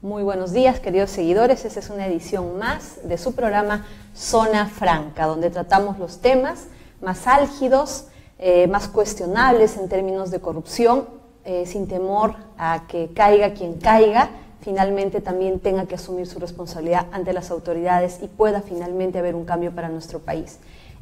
Muy buenos días, queridos seguidores. Esta es una edición más de su programa Zona Franca, donde tratamos los temas más álgidos, más cuestionables en términos de corrupción, sin temor a que caiga quien caiga, finalmente también tenga que asumir su responsabilidad ante las autoridades y pueda finalmente haber un cambio para nuestro país.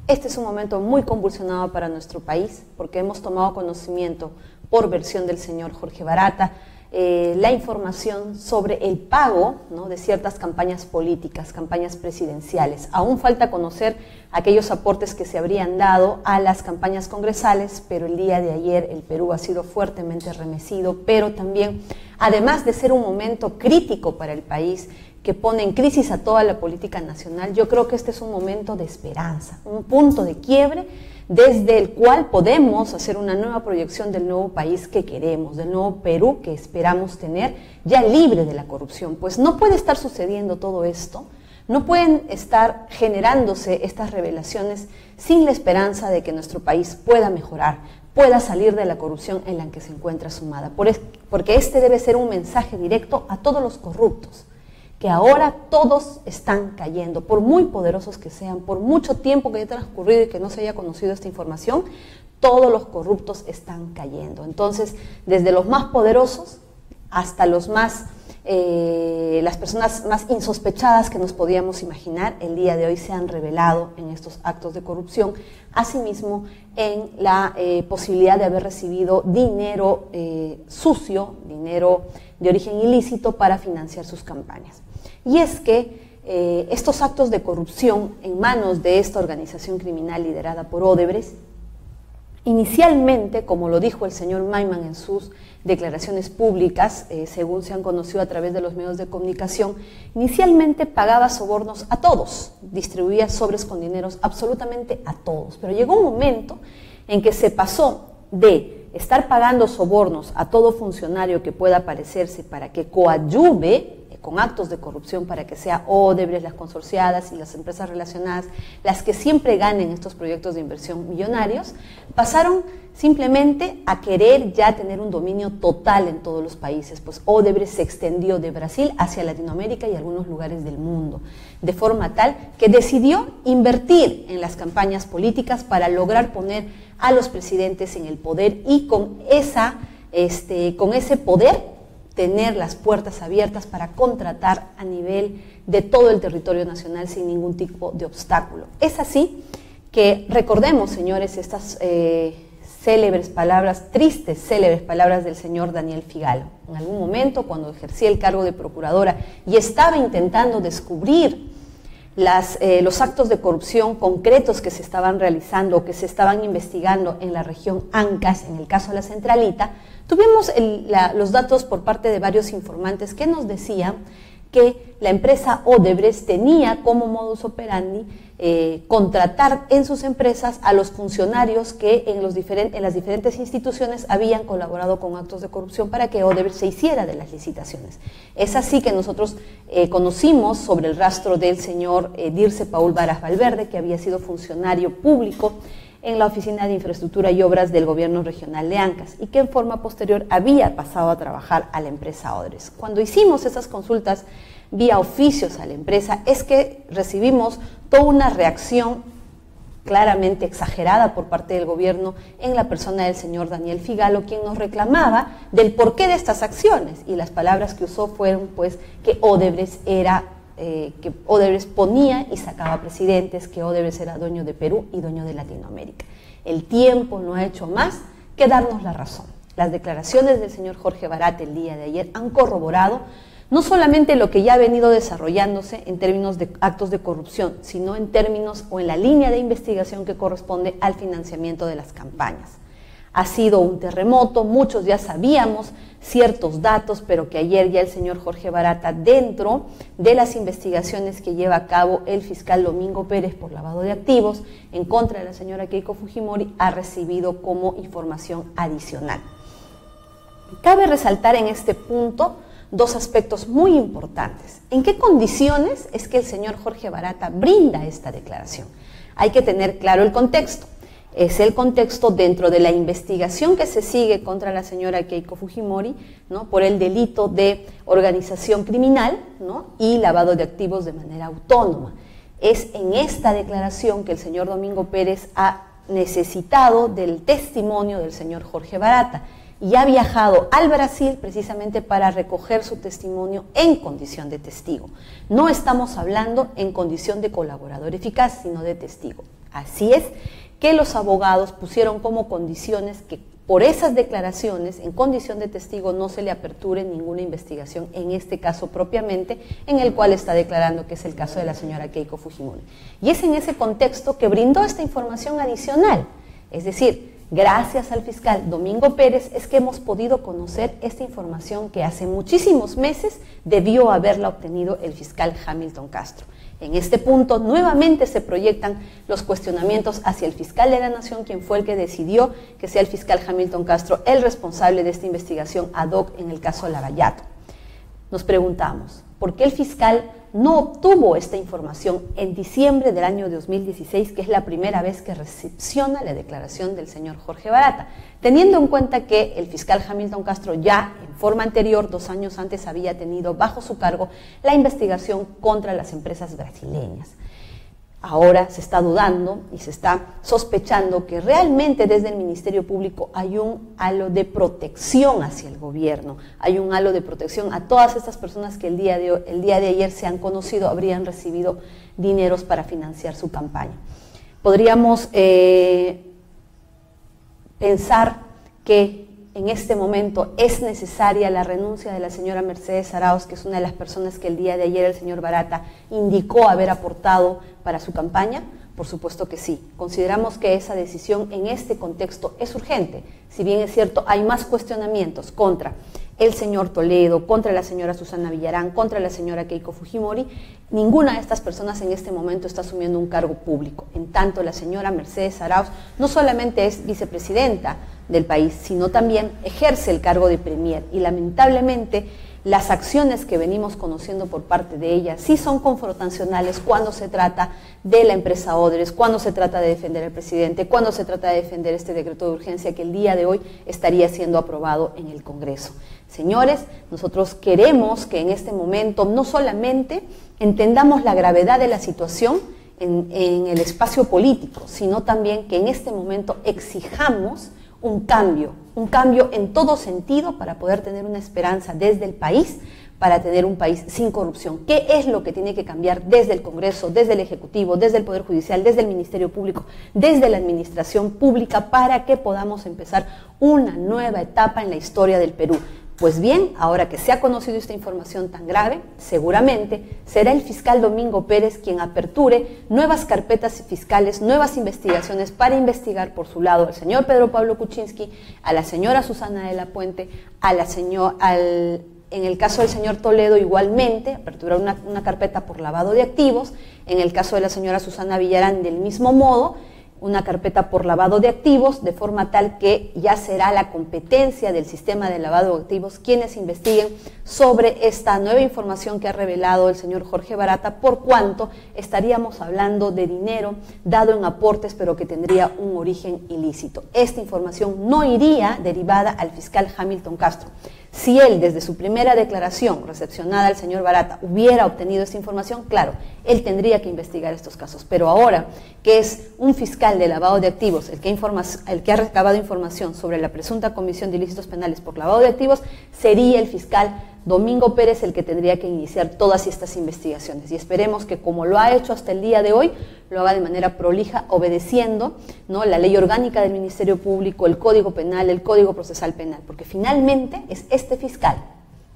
Este es un momento muy convulsionado para nuestro país porque hemos tomado conocimiento por versión del señor Jorge Barata la información sobre el pago, ¿no?, de ciertas campañas políticas, campañas presidenciales. Aún falta conocer aquellos aportes que se habrían dado a las campañas congresales, pero el día de ayer el Perú ha sido fuertemente remecido, pero también, además de ser un momento crítico para el país, que pone en crisis a toda la política nacional, yo creo que este es un momento de esperanza, un punto de quiebre desde el cual podemos hacer una nueva proyección del nuevo país que queremos, del nuevo Perú que esperamos tener ya libre de la corrupción. Pues no puede estar sucediendo todo esto, no pueden estar generándose estas revelaciones sin la esperanza de que nuestro país pueda mejorar, pueda salir de la corrupción en la que se encuentra sumada. Porque este debe ser un mensaje directo a todos los corruptos, que ahora todos están cayendo, por muy poderosos que sean, por mucho tiempo que haya transcurrido y que no se haya conocido esta información, todos los corruptos están cayendo. Entonces, desde los más poderosos hasta los más, las personas más insospechadas que nos podíamos imaginar, el día de hoy se han revelado en estos actos de corrupción, asimismo en la posibilidad de haber recibido dinero sucio, dinero de origen ilícito para financiar sus campañas. Y es que estos actos de corrupción en manos de esta organización criminal liderada por Odebrecht, inicialmente, como lo dijo el señor Mayman en sus declaraciones públicas, según se han conocido a través de los medios de comunicación, inicialmente pagaba sobornos a todos, distribuía sobres con dineros absolutamente a todos, pero llegó un momento en que se pasó de estar pagando sobornos a todo funcionario que pueda parecerse para que coadyuve con actos de corrupción, para que sea Odebrecht, las consorciadas y las empresas relacionadas las que siempre ganen estos proyectos de inversión millonarios, pasaron simplemente a querer ya tener un dominio total en todos los países, pues Odebrecht se extendió de Brasil hacia Latinoamérica y algunos lugares del mundo, de forma tal que decidió invertir en las campañas políticas para lograr poner a los presidentes en el poder y con ese poder tener las puertas abiertas para contratar a nivel de todo el territorio nacional sin ningún tipo de obstáculo. Es así que recordemos, señores, estas célebres palabras, tristes, célebres palabras del señor Daniel Figalo. En algún momento, cuando ejercía el cargo de procuradora y estaba intentando descubrir los actos de corrupción concretos que se estaban realizando o que se estaban investigando en la región Ancash, en el caso de la Centralita, tuvimos los datos por parte de varios informantes que nos decían que la empresa Odebrecht tenía como modus operandi contratar en sus empresas a los funcionarios que en las diferentes instituciones habían colaborado con actos de corrupción para que Odebrecht se hiciera de las licitaciones. Es así que nosotros conocimos sobre el rastro del señor Dirce Paul Varas Valverde, que había sido funcionario público en la Oficina de Infraestructura y Obras del Gobierno Regional de Ancash y que en forma posterior había pasado a trabajar a la empresa Odebrecht. Cuando hicimos esas consultas vía oficios a la empresa, es que recibimos toda una reacción claramente exagerada por parte del gobierno en la persona del señor Daniel Figalo, quien nos reclamaba del porqué de estas acciones, y las palabras que usó fueron pues que Odebrecht ponía y sacaba presidentes, que Odebrecht era dueño de Perú y dueño de Latinoamérica. El tiempo no ha hecho más que darnos la razón. Las declaraciones del señor Jorge Barata el día de ayer han corroborado no solamente lo que ya ha venido desarrollándose en términos de actos de corrupción, sino en términos o en la línea de investigación que corresponde al financiamiento de las campañas. Ha sido un terremoto, muchos ya sabíamos ciertos datos, pero que ayer ya el señor Jorge Barata, dentro de las investigaciones que lleva a cabo el fiscal Domingo Pérez por lavado de activos en contra de la señora Keiko Fujimori, ha recibido como información adicional. Cabe resaltar en este punto dos aspectos muy importantes. ¿En qué condiciones es que el señor Jorge Barata brinda esta declaración? Hay que tener claro el contexto. Es el contexto dentro de la investigación que se sigue contra la señora Keiko Fujimori, ¿no?, por el delito de organización criminal, ¿no?, y lavado de activos de manera autónoma. Es en esta declaración que el señor Domingo Pérez ha necesitado del testimonio del señor Jorge Barata y ha viajado al Brasil precisamente para recoger su testimonio en condición de testigo. No estamos hablando en condición de colaborador eficaz, sino de testigo. Así es que los abogados pusieron como condiciones que por esas declaraciones, en condición de testigo, no se le aperture ninguna investigación, en este caso propiamente, en el cual está declarando que es el caso de la señora Keiko Fujimori. Y es en ese contexto que brindó esta información adicional, es decir, gracias al fiscal Domingo Pérez es que hemos podido conocer esta información que hace muchísimos meses debió haberla obtenido el fiscal Hamilton Castro. En este punto nuevamente se proyectan los cuestionamientos hacia el fiscal de la Nación, quien fue el que decidió que sea el fiscal Hamilton Castro el responsable de esta investigación ad hoc en el caso Lavallato. Nos preguntamos, ¿por qué el fiscal no obtuvo esta información en diciembre del año 2016, que es la primera vez que recepciona la declaración del señor Jorge Barata, teniendo en cuenta que el fiscal Hamilton Castro ya en forma anterior, 2 años antes, había tenido bajo su cargo la investigación contra las empresas brasileñas? Ahora se está dudando y se está sospechando que realmente desde el Ministerio Público hay un halo de protección hacia el gobierno, hay un halo de protección a todas estas personas que el día de ayer se han conocido, habrían recibido dineros para financiar su campaña. Podríamos pensar que en este momento es necesaria la renuncia de la señora Mercedes Arauz, que es una de las personas que el día de ayer el señor Barata indicó haber aportado para su campaña. Por supuesto que sí. Consideramos que esa decisión en este contexto es urgente. Si bien es cierto, hay más cuestionamientos contra el señor Toledo, contra la señora Susana Villarán, contra la señora Keiko Fujimori, ninguna de estas personas en este momento está asumiendo un cargo público. En tanto, la señora Mercedes Arauz no solamente es vicepresidenta del país, sino también ejerce el cargo de premier, y lamentablemente las acciones que venimos conociendo por parte de ella sí son confrontacionales cuando se trata de la empresa Odres, cuando se trata de defender al presidente, cuando se trata de defender este decreto de urgencia que el día de hoy estaría siendo aprobado en el Congreso. Señores, nosotros queremos que en este momento no solamente entendamos la gravedad de la situación en el espacio político, sino también que en este momento exijamos un cambio en todo sentido para poder tener una esperanza desde el país, para tener un país sin corrupción. ¿Qué es lo que tiene que cambiar desde el Congreso, desde el Ejecutivo, desde el Poder Judicial, desde el Ministerio Público, desde la administración pública, para que podamos empezar una nueva etapa en la historia del Perú? Pues bien, ahora que se ha conocido esta información tan grave, seguramente será el fiscal Domingo Pérez quien aperture nuevas carpetas fiscales, nuevas investigaciones para investigar por su lado al señor Pedro Pablo Kuczynski, a la señora Susana de la Puente, en el caso del señor Toledo igualmente, aperturar una carpeta por lavado de activos, en el caso de la señora Susana Villarán del mismo modo, una carpeta por lavado de activos, de forma tal que ya será la competencia del sistema de lavado de activos quienes investiguen sobre esta nueva información que ha revelado el señor Jorge Barata, por cuanto estaríamos hablando de dinero dado en aportes, pero que tendría un origen ilícito. Esta información no iría derivada al fiscal Hamilton Castro. Si él, desde su primera declaración recepcionada al señor Barata, hubiera obtenido esta información, claro, él tendría que investigar estos casos. Pero ahora, que es un fiscal de lavado de activos el que ha recabado información sobre la presunta comisión de ilícitos penales por lavado de activos, sería el fiscal Domingo Pérez el que tendría que iniciar todas estas investigaciones. Y esperemos que, como lo ha hecho hasta el día de hoy, lo haga de manera prolija, obedeciendo, ¿no?, la ley orgánica del Ministerio Público, el Código Penal, el Código Procesal Penal, porque finalmente es este fiscal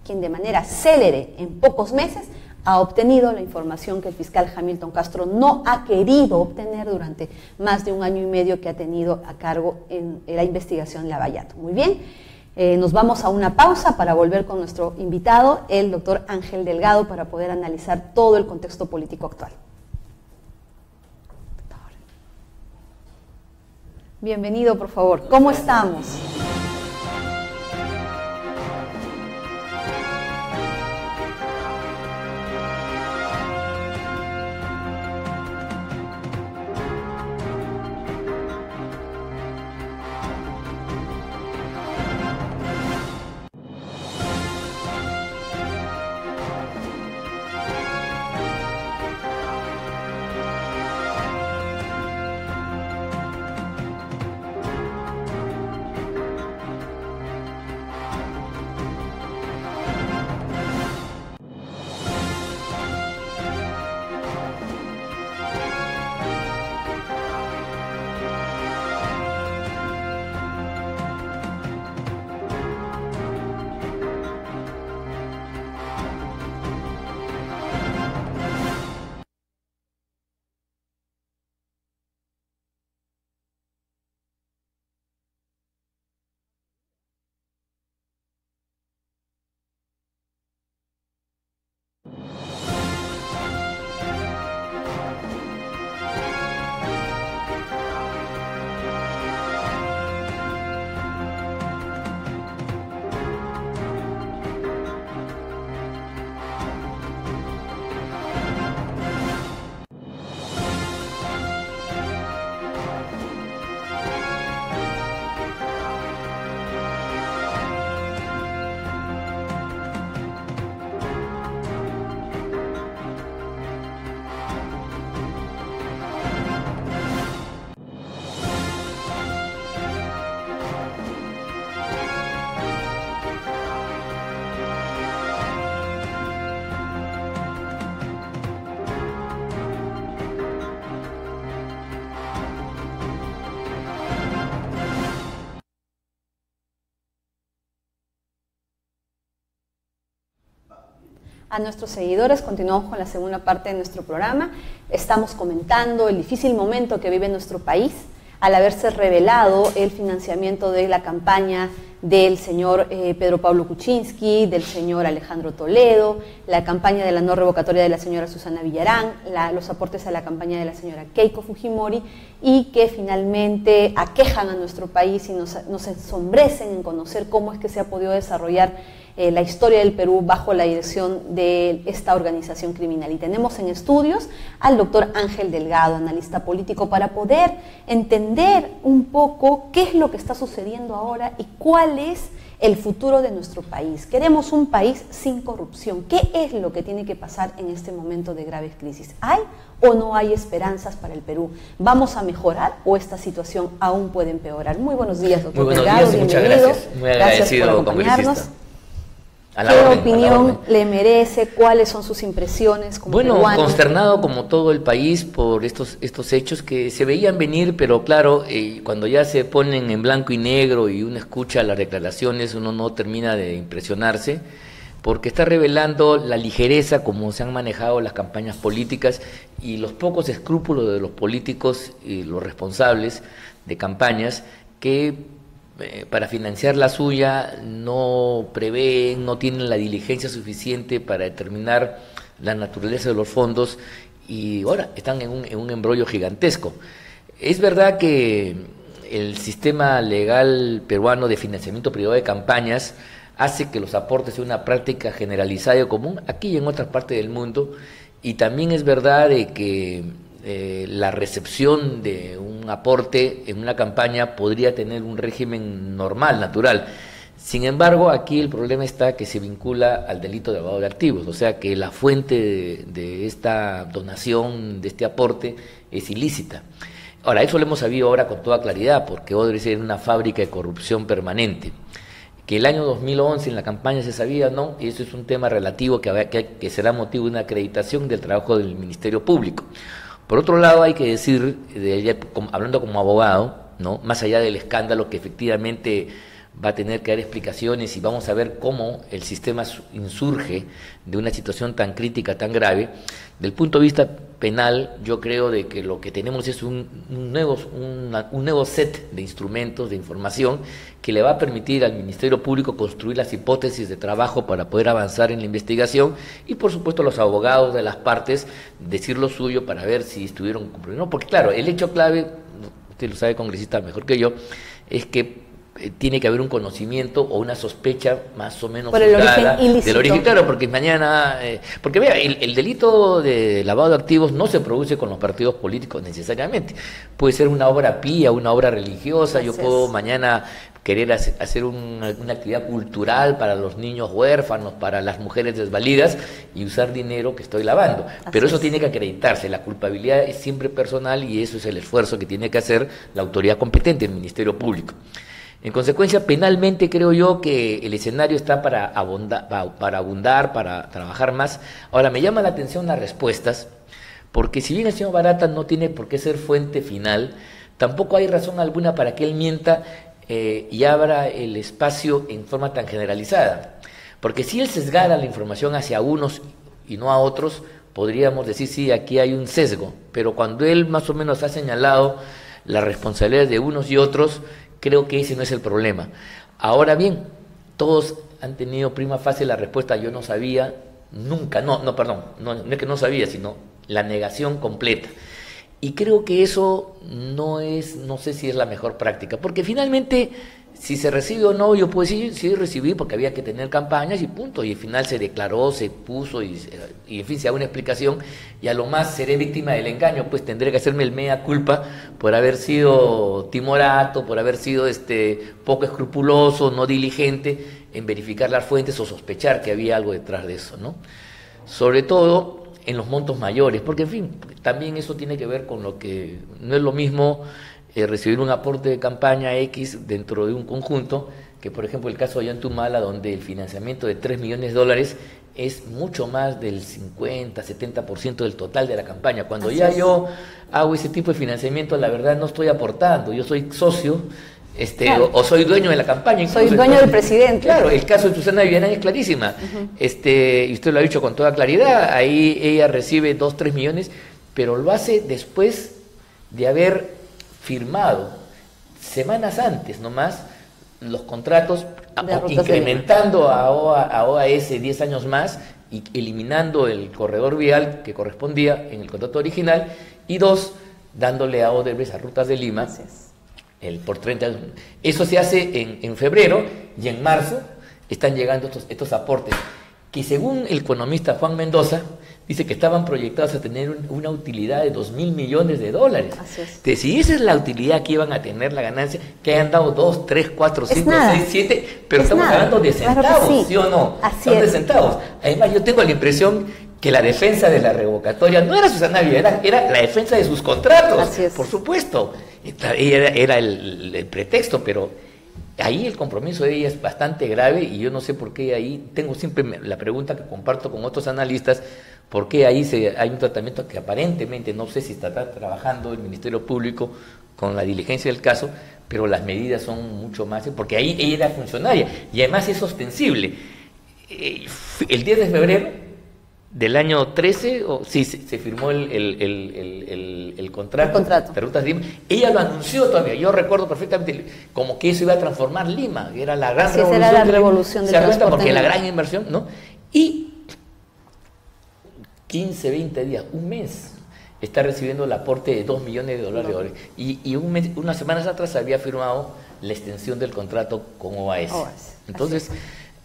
quien de manera célere, en pocos meses, ha obtenido la información que el fiscal Hamilton Castro no ha querido obtener durante más de 1 año y medio que ha tenido a cargo en la investigación Lavallato. Muy bien, nos vamos a una pausa para volver con nuestro invitado, el doctor Ángel Delgado, para poder analizar todo el contexto político actual. Bienvenido, por favor. ¿Cómo estamos? A nuestros seguidores, continuamos con la segunda parte de nuestro programa. Estamos comentando el difícil momento que vive nuestro país al haberse revelado el financiamiento de la campaña del señor Pedro Pablo Kuczynski, del señor Alejandro Toledo, la campaña de la no revocatoria de la señora Susana Villarán, los aportes a la campaña de la señora Keiko Fujimori, y que finalmente aquejan a nuestro país y nos ensombrecen en conocer cómo es que se ha podido desarrollar la historia del Perú bajo la dirección de esta organización criminal. Y tenemos en estudios al doctor Ángel Delgado, analista político, para poder entender un poco qué es lo que está sucediendo ahora y cuál es el futuro de nuestro país. Queremos un país sin corrupción. ¿Qué es lo que tiene que pasar en este momento de graves crisis? ¿Hay o no hay esperanzas para el Perú? ¿Vamos a mejorar o esta situación aún puede empeorar? Muy buenos días, doctor Delgado. Días, muchas gracias. Muy agradecido, gracias por acompañarnos. ¿Qué opinión le merece? ¿Cuáles son sus impresiones como peruano? Consternado como todo el país por estos hechos que se veían venir, pero claro, cuando ya se ponen en blanco y negro y uno escucha las declaraciones, uno no termina de impresionarse, porque está revelando la ligereza como se han manejado las campañas políticas y los pocos escrúpulos de los políticos y los responsables de campañas que para financiar la suya no prevén, no tienen la diligencia suficiente para determinar la naturaleza de los fondos y ahora están en un embrollo gigantesco. Es verdad que el sistema legal peruano de financiamiento privado de campañas hace que los aportes sean una práctica generalizada y común aquí y en otras partes del mundo, y también es verdad de que la recepción de un aporte en una campaña podría tener un régimen normal, natural. Sin embargo, aquí el problema está que se vincula al delito de lavado de activos, o sea que la fuente de esta donación, de este aporte, es ilícita. Ahora, eso lo hemos sabido ahora con toda claridad, porque Odebrecht era una fábrica de corrupción permanente. Que el año 2011 en la campaña se sabía, no, y eso es un tema relativo que será motivo de una acreditación del trabajo del Ministerio Público. Por otro lado, hay que decir, hablando como abogado, ¿no?, más allá del escándalo que efectivamente va a tener que dar explicaciones y vamos a ver cómo el sistema insurge de una situación tan crítica, tan grave, del punto de vista penal, yo creo de que lo que tenemos es un nuevo set de instrumentos, de información, que le va a permitir al Ministerio Público construir las hipótesis de trabajo para poder avanzar en la investigación y, por supuesto, los abogados de las partes decir lo suyo para ver si estuvieron cumpliendo. No, porque, claro, el hecho clave, usted lo sabe, congresista, mejor que yo, es que tiene que haber un conocimiento o una sospecha más o menos por el origen ilícito. Del origen, claro, porque mañana, porque vea, el delito de lavado de activos no se produce con los partidos políticos necesariamente, puede ser una obra pía, una obra religiosa. Yo puedo mañana querer hacer una actividad cultural para los niños huérfanos, para las mujeres desvalidas y usar dinero que estoy lavando, pero eso tiene que acreditarse, la culpabilidad es siempre personal y eso es el esfuerzo que tiene que hacer la autoridad competente, el Ministerio Público. En consecuencia, penalmente creo yo que el escenario está para abundar, para trabajar más. Ahora, me llama la atención las respuestas, porque si bien el señor Barata no tiene por qué ser fuente final, tampoco hay razón alguna para que él mienta y abra el espacio en forma tan generalizada. Porque si él sesgara la información hacia unos y no a otros, podríamos decir, sí, aquí hay un sesgo, pero cuando él más o menos ha señalado las responsabilidades de unos y otros, creo que ese no es el problema. Ahora bien, todos han tenido prima facie la respuesta yo no sabía, nunca, no es que no sabía, sino la negación completa. Y creo que eso no sé si es la mejor práctica, porque finalmente, si se recibe o no, yo puedo decir, sí recibí porque había que tener campañas y punto, y al final se declaró, se puso y en fin, se da una explicación, y a lo más seré víctima del engaño, pues tendré que hacerme el mea culpa por haber sido timorato, por haber sido poco escrupuloso, no diligente en verificar las fuentes o sospechar que había algo detrás de eso, ¿no? Sobre todo en los montos mayores, porque en fin, también eso tiene que ver con lo que no es lo mismo recibir un aporte de campaña X dentro de un conjunto, que por ejemplo el caso de Ollantumala, donde el financiamiento de $3 millones es mucho más del 50-70% del total de la campaña. Cuando yo hago ese tipo de financiamiento, la verdad no estoy aportando, yo soy socio Claro. O soy dueño de la campaña. Incluso. Soy dueño del presidente. Claro, el caso de Susana Villarán es clarísima. Y usted lo ha dicho con toda claridad. Ahí ella recibe 2, 3 millones, pero lo hace después de haber firmado semanas antes nomás los contratos, incrementando a OAS 10 años más y eliminando el corredor vial que correspondía en el contrato original, y 2, dándole a Odebrecht, a Rutas de Lima, por 30 años. Eso se hace en febrero, y en marzo están llegando estos aportes, que según el economista Juan Mendoza, dice que estaban proyectados a tener una utilidad de $2.000 millones. Así es. Entonces, si esa es la utilidad que iban a tener, la ganancia, que hayan dado 2, 3, 4, 5, 6, 7, pero estamos hablando de centavos, claro, ¿sí o no? Así son de centavos. Además, yo tengo la impresión que la defensa de la revocatoria no era Susana Villarán, era la defensa de sus contratos. Así es. Por supuesto. Era el pretexto, pero ahí el compromiso de ella es bastante grave, y yo no sé por qué ahí, tengo siempre la pregunta que comparto con otros analistas, por qué ahí hay un tratamiento que aparentemente, no sé si está trabajando el Ministerio Público con la diligencia del caso, pero las medidas son mucho más, porque ahí ella era funcionaria, y además es ostensible. El 10 de febrero del año 13, se firmó el contrato de Rutas de Lima. Ella lo anunció todavía, yo recuerdo perfectamente, como que eso iba a transformar Lima, que era la gran revolución. Era la revolución del transporte. Porque la gran inversión, ¿no? Y 15, 20 días, un mes, está recibiendo el aporte de $2 millones. Y unas semanas atrás había firmado la extensión del contrato con OAS. Entonces,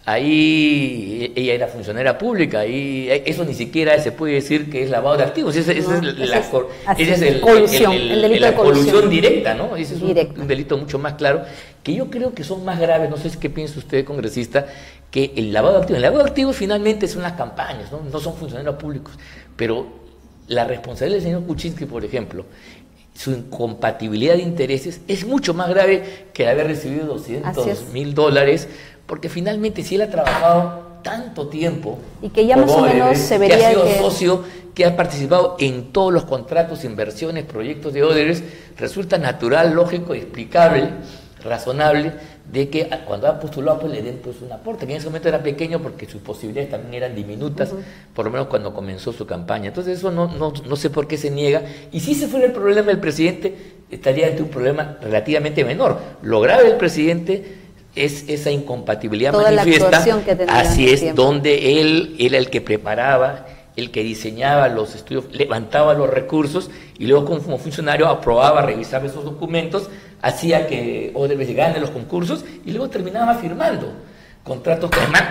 ahí ella era funcionaria pública, y eso ni siquiera se puede decir que es lavado de activos. Esa es la colusión directa, ¿no? Ese es un delito mucho más claro, que yo creo que son más graves, no sé qué piensa usted, congresista, que el lavado de activos. El lavado de activos finalmente son las campañas, no son funcionarios públicos, pero la responsabilidad del señor Kuczynski, por ejemplo, su incompatibilidad de intereses es mucho más grave que haber recibido $200.000, porque finalmente si él ha trabajado tanto tiempo y que ya más o menos se vería que ha sido socio, que ha participado en todos los contratos, inversiones, proyectos de Odebrecht, resulta natural, lógico, explicable, razonable, de que cuando ha postulado pues le den pues un aporte, que en ese momento era pequeño porque sus posibilidades también eran diminutas, por lo menos cuando comenzó su campaña. Entonces eso no sé por qué se niega, y si ese fuera el problema del presidente, estaría ante un problema relativamente menor. Lo grave del presidente es esa incompatibilidad manifiesta, así es, donde él era el que preparaba, el que diseñaba los estudios, levantaba los recursos, y luego como funcionario aprobaba, revisaba esos documentos, hacía que Odebrecht gane los concursos, y luego terminaba firmando contratos que además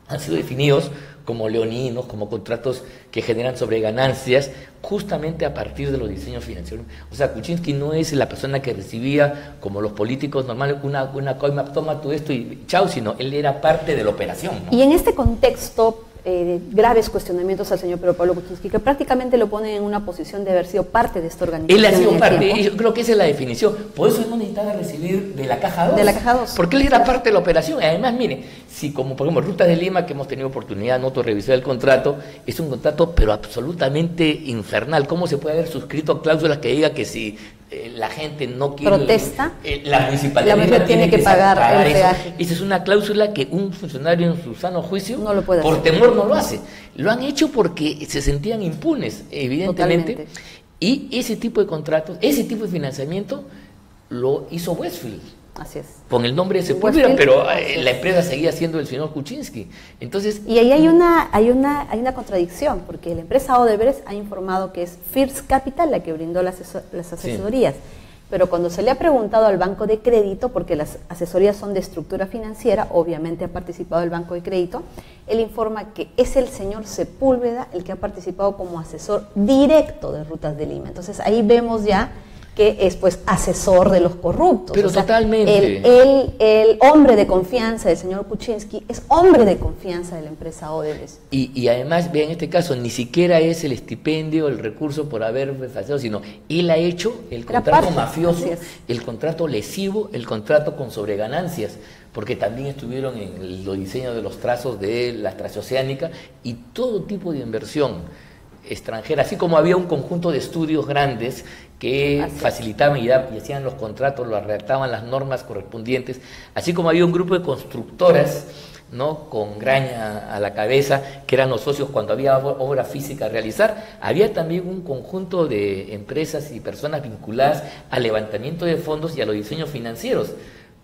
han sido definidos como leoninos, como contratos que generan sobreganancias, justamente a partir de los diseños financieros. O sea, Kuczynski no es la persona que recibía, como los políticos normales, una coima, toma tú esto y chao, sino él era parte de la operación, ¿no? Y en este contexto, graves cuestionamientos al señor Pedro Pablo Kuczynski, que prácticamente lo ponen en una posición de haber sido parte de esta organización. Él ha sido parte, yo creo que esa es la definición. Por eso él no necesitaba recibir de la Caja 2. De la Caja 2. Porque él era parte de la operación. Y además, mire, si como por ejemplo Rutas de Lima, que hemos tenido oportunidad de revisar el contrato, es un contrato pero absolutamente infernal. ¿Cómo se puede haber suscrito cláusulas que diga que si la gente no quiere protesta, la municipalidad tiene que pagar el peaje? Esa es una cláusula que un funcionario en su sano juicio, no lo puede por hacer. temor, no lo hace. Lo han hecho porque se sentían impunes, evidentemente. Totalmente. Y ese tipo de contratos, ese tipo de financiamiento lo hizo Westfield. Así es. Con el nombre de Sepúlveda, pero la empresa seguía siendo el señor Kuczynski. Entonces, y ahí hay una contradicción, porque la empresa Odebrecht ha informado que es First Capital la que brindó las asesorías. Sí. Pero cuando se le ha preguntado al banco de crédito, porque las asesorías son de estructura financiera, obviamente ha participado el banco de crédito, él informa que es el señor Sepúlveda el que ha participado como asesor directo de Rutas de Lima. Entonces ahí vemos ya que es pues asesor de los corruptos. Pero totalmente. El hombre de confianza del señor Kuczynski es hombre de confianza de la empresa Odebrecht. Y además, vean, en este caso, ni siquiera es el estipendio, el recurso por haber falseado, sino él ha hecho el contrato mafioso, el contrato lesivo, el contrato con sobreganancias, porque también estuvieron en los diseños de los trazos de la transoceánica y todo tipo de inversión extranjera, así como había un conjunto de estudios grandes que facilitaban y hacían los contratos, lo redactaban las normas correspondientes, así como había un grupo de constructoras, ¿no?, con Graña a la cabeza, que eran los socios cuando había obra física a realizar, había también un conjunto de empresas y personas vinculadas al levantamiento de fondos y a los diseños financieros,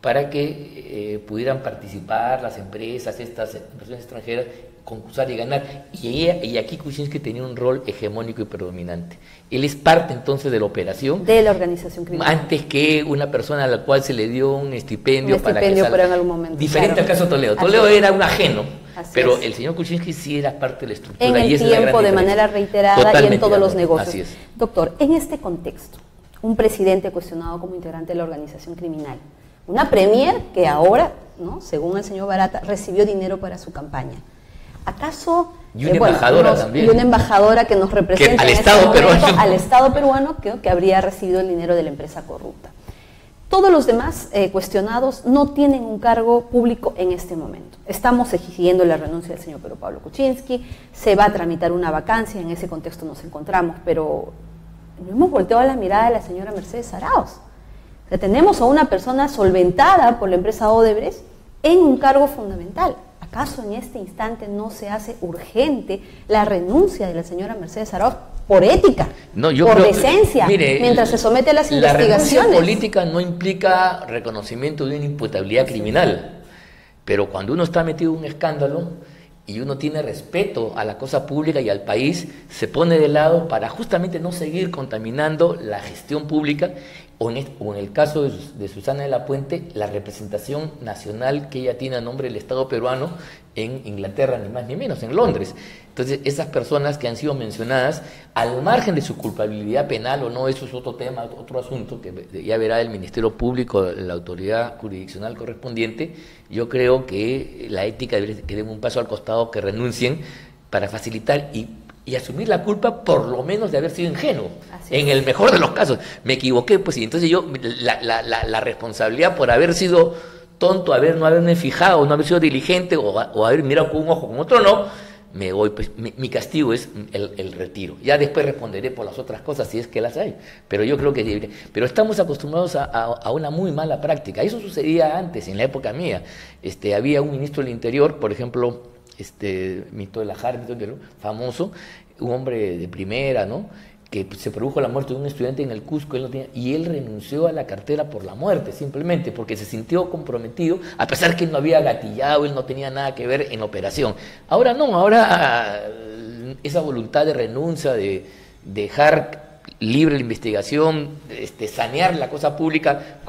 para que pudieran participar las empresas, estas inversiones extranjeras, concursar y ganar. Y aquí Kuczynski tenía un rol hegemónico y predominante. Él es parte entonces de la operación. De la organización criminal. Antes que una persona a la cual se le dio un estipendio para que salga. Pero en algún momento. Diferente claro. al caso de Toledo. Toledo era un ajeno. Pero el señor Kuczynski sí era parte de la estructura. En el tiempo, de manera reiterada. Totalmente, y en todos los negocios. Así es. Doctor, en este contexto, un presidente cuestionado como integrante de la organización criminal, una premier que ahora, ¿no?, según el señor Barata, recibió dinero para su campaña. ¿Acaso... Y una embajadora también. Y una embajadora que nos representa al en Estado este momento, peruano. al Estado peruano que habría recibido el dinero de la empresa corrupta. Todos los demás cuestionados no tienen un cargo público en este momento. Estamos exigiendo la renuncia del señor Pedro Pablo Kuczynski, se va a tramitar una vacancia, en ese contexto nos encontramos, pero no hemos volteado la mirada de la señora Mercedes Arauz. O sea, tenemos a una persona solventada por la empresa Odebrecht en un cargo fundamental. ¿Acaso en este instante no se hace urgente la renuncia de la señora Mercedes Arauz por ética, por decencia, mientras se somete a las investigaciones? La renuncia política no implica reconocimiento de una imputabilidad criminal, pero cuando uno está metido en un escándalo y uno tiene respeto a la cosa pública y al país, se pone de lado para justamente no seguir contaminando la gestión pública, o en el caso de Susana de la Puente, la representación nacional que ella tiene a nombre del Estado peruano en Inglaterra, ni más ni menos, en Londres. Entonces, esas personas que han sido mencionadas, al margen de su culpabilidad penal o no, eso es otro tema, otro asunto que ya verá el Ministerio Público, la autoridad jurisdiccional correspondiente. Yo creo que la ética debe que den un paso al costado, que renuncien para facilitar y asumir la culpa, por lo menos de haber sido ingenuo. En el mejor de los casos, me equivoqué, pues, y entonces yo, la responsabilidad por haber sido tonto, no haberme fijado, no haber sido diligente, o haber mirado con un ojo, con otro no, me voy, pues, mi castigo es el retiro. Ya después responderé por las otras cosas, si es que las hay, pero yo creo que pero estamos acostumbrados a una muy mala práctica. Eso sucedía antes, en la época mía. Había un ministro del Interior, por ejemplo, Mito de la Jara, famoso, un hombre de primera, ¿no?, que se produjo la muerte de un estudiante en el Cusco, y él renunció a la cartera por la muerte, simplemente porque se sintió comprometido, a pesar que él no había gatillado, él no tenía nada que ver en la operación. Ahora no, ahora esa voluntad de renuncia, de dejar libre la investigación, sanear la cosa pública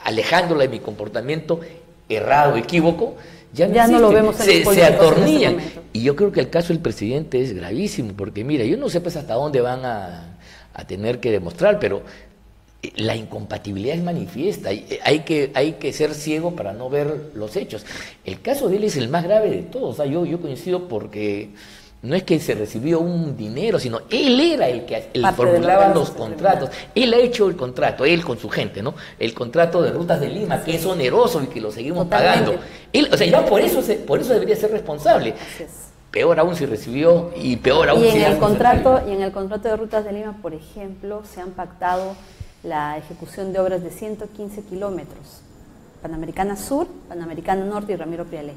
alejándola de mi comportamiento errado, equívoco, ya no lo vemos en se atornillan. En y yo creo que el caso del presidente es gravísimo, porque mira, yo no sé pues hasta dónde van a tener que demostrar, pero la incompatibilidad es manifiesta. Hay que ser ciego para no ver los hechos. El caso de él es el más grave de todos. O sea, yo coincido, porque no es que se recibió un dinero, sino él era el que formulaba los contratos. Él ha hecho el contrato, él con su gente, ¿no? El contrato de Rutas de Lima, que es oneroso y que lo seguimos pagando. Él, o sea, ya por eso debería ser responsable. Peor aún si recibió, y peor aún si... Y en el contrato de Rutas de Lima, por ejemplo, se han pactado la ejecución de obras de 115 kilómetros. Panamericana Sur, Panamericana Norte y Ramiro Prialé.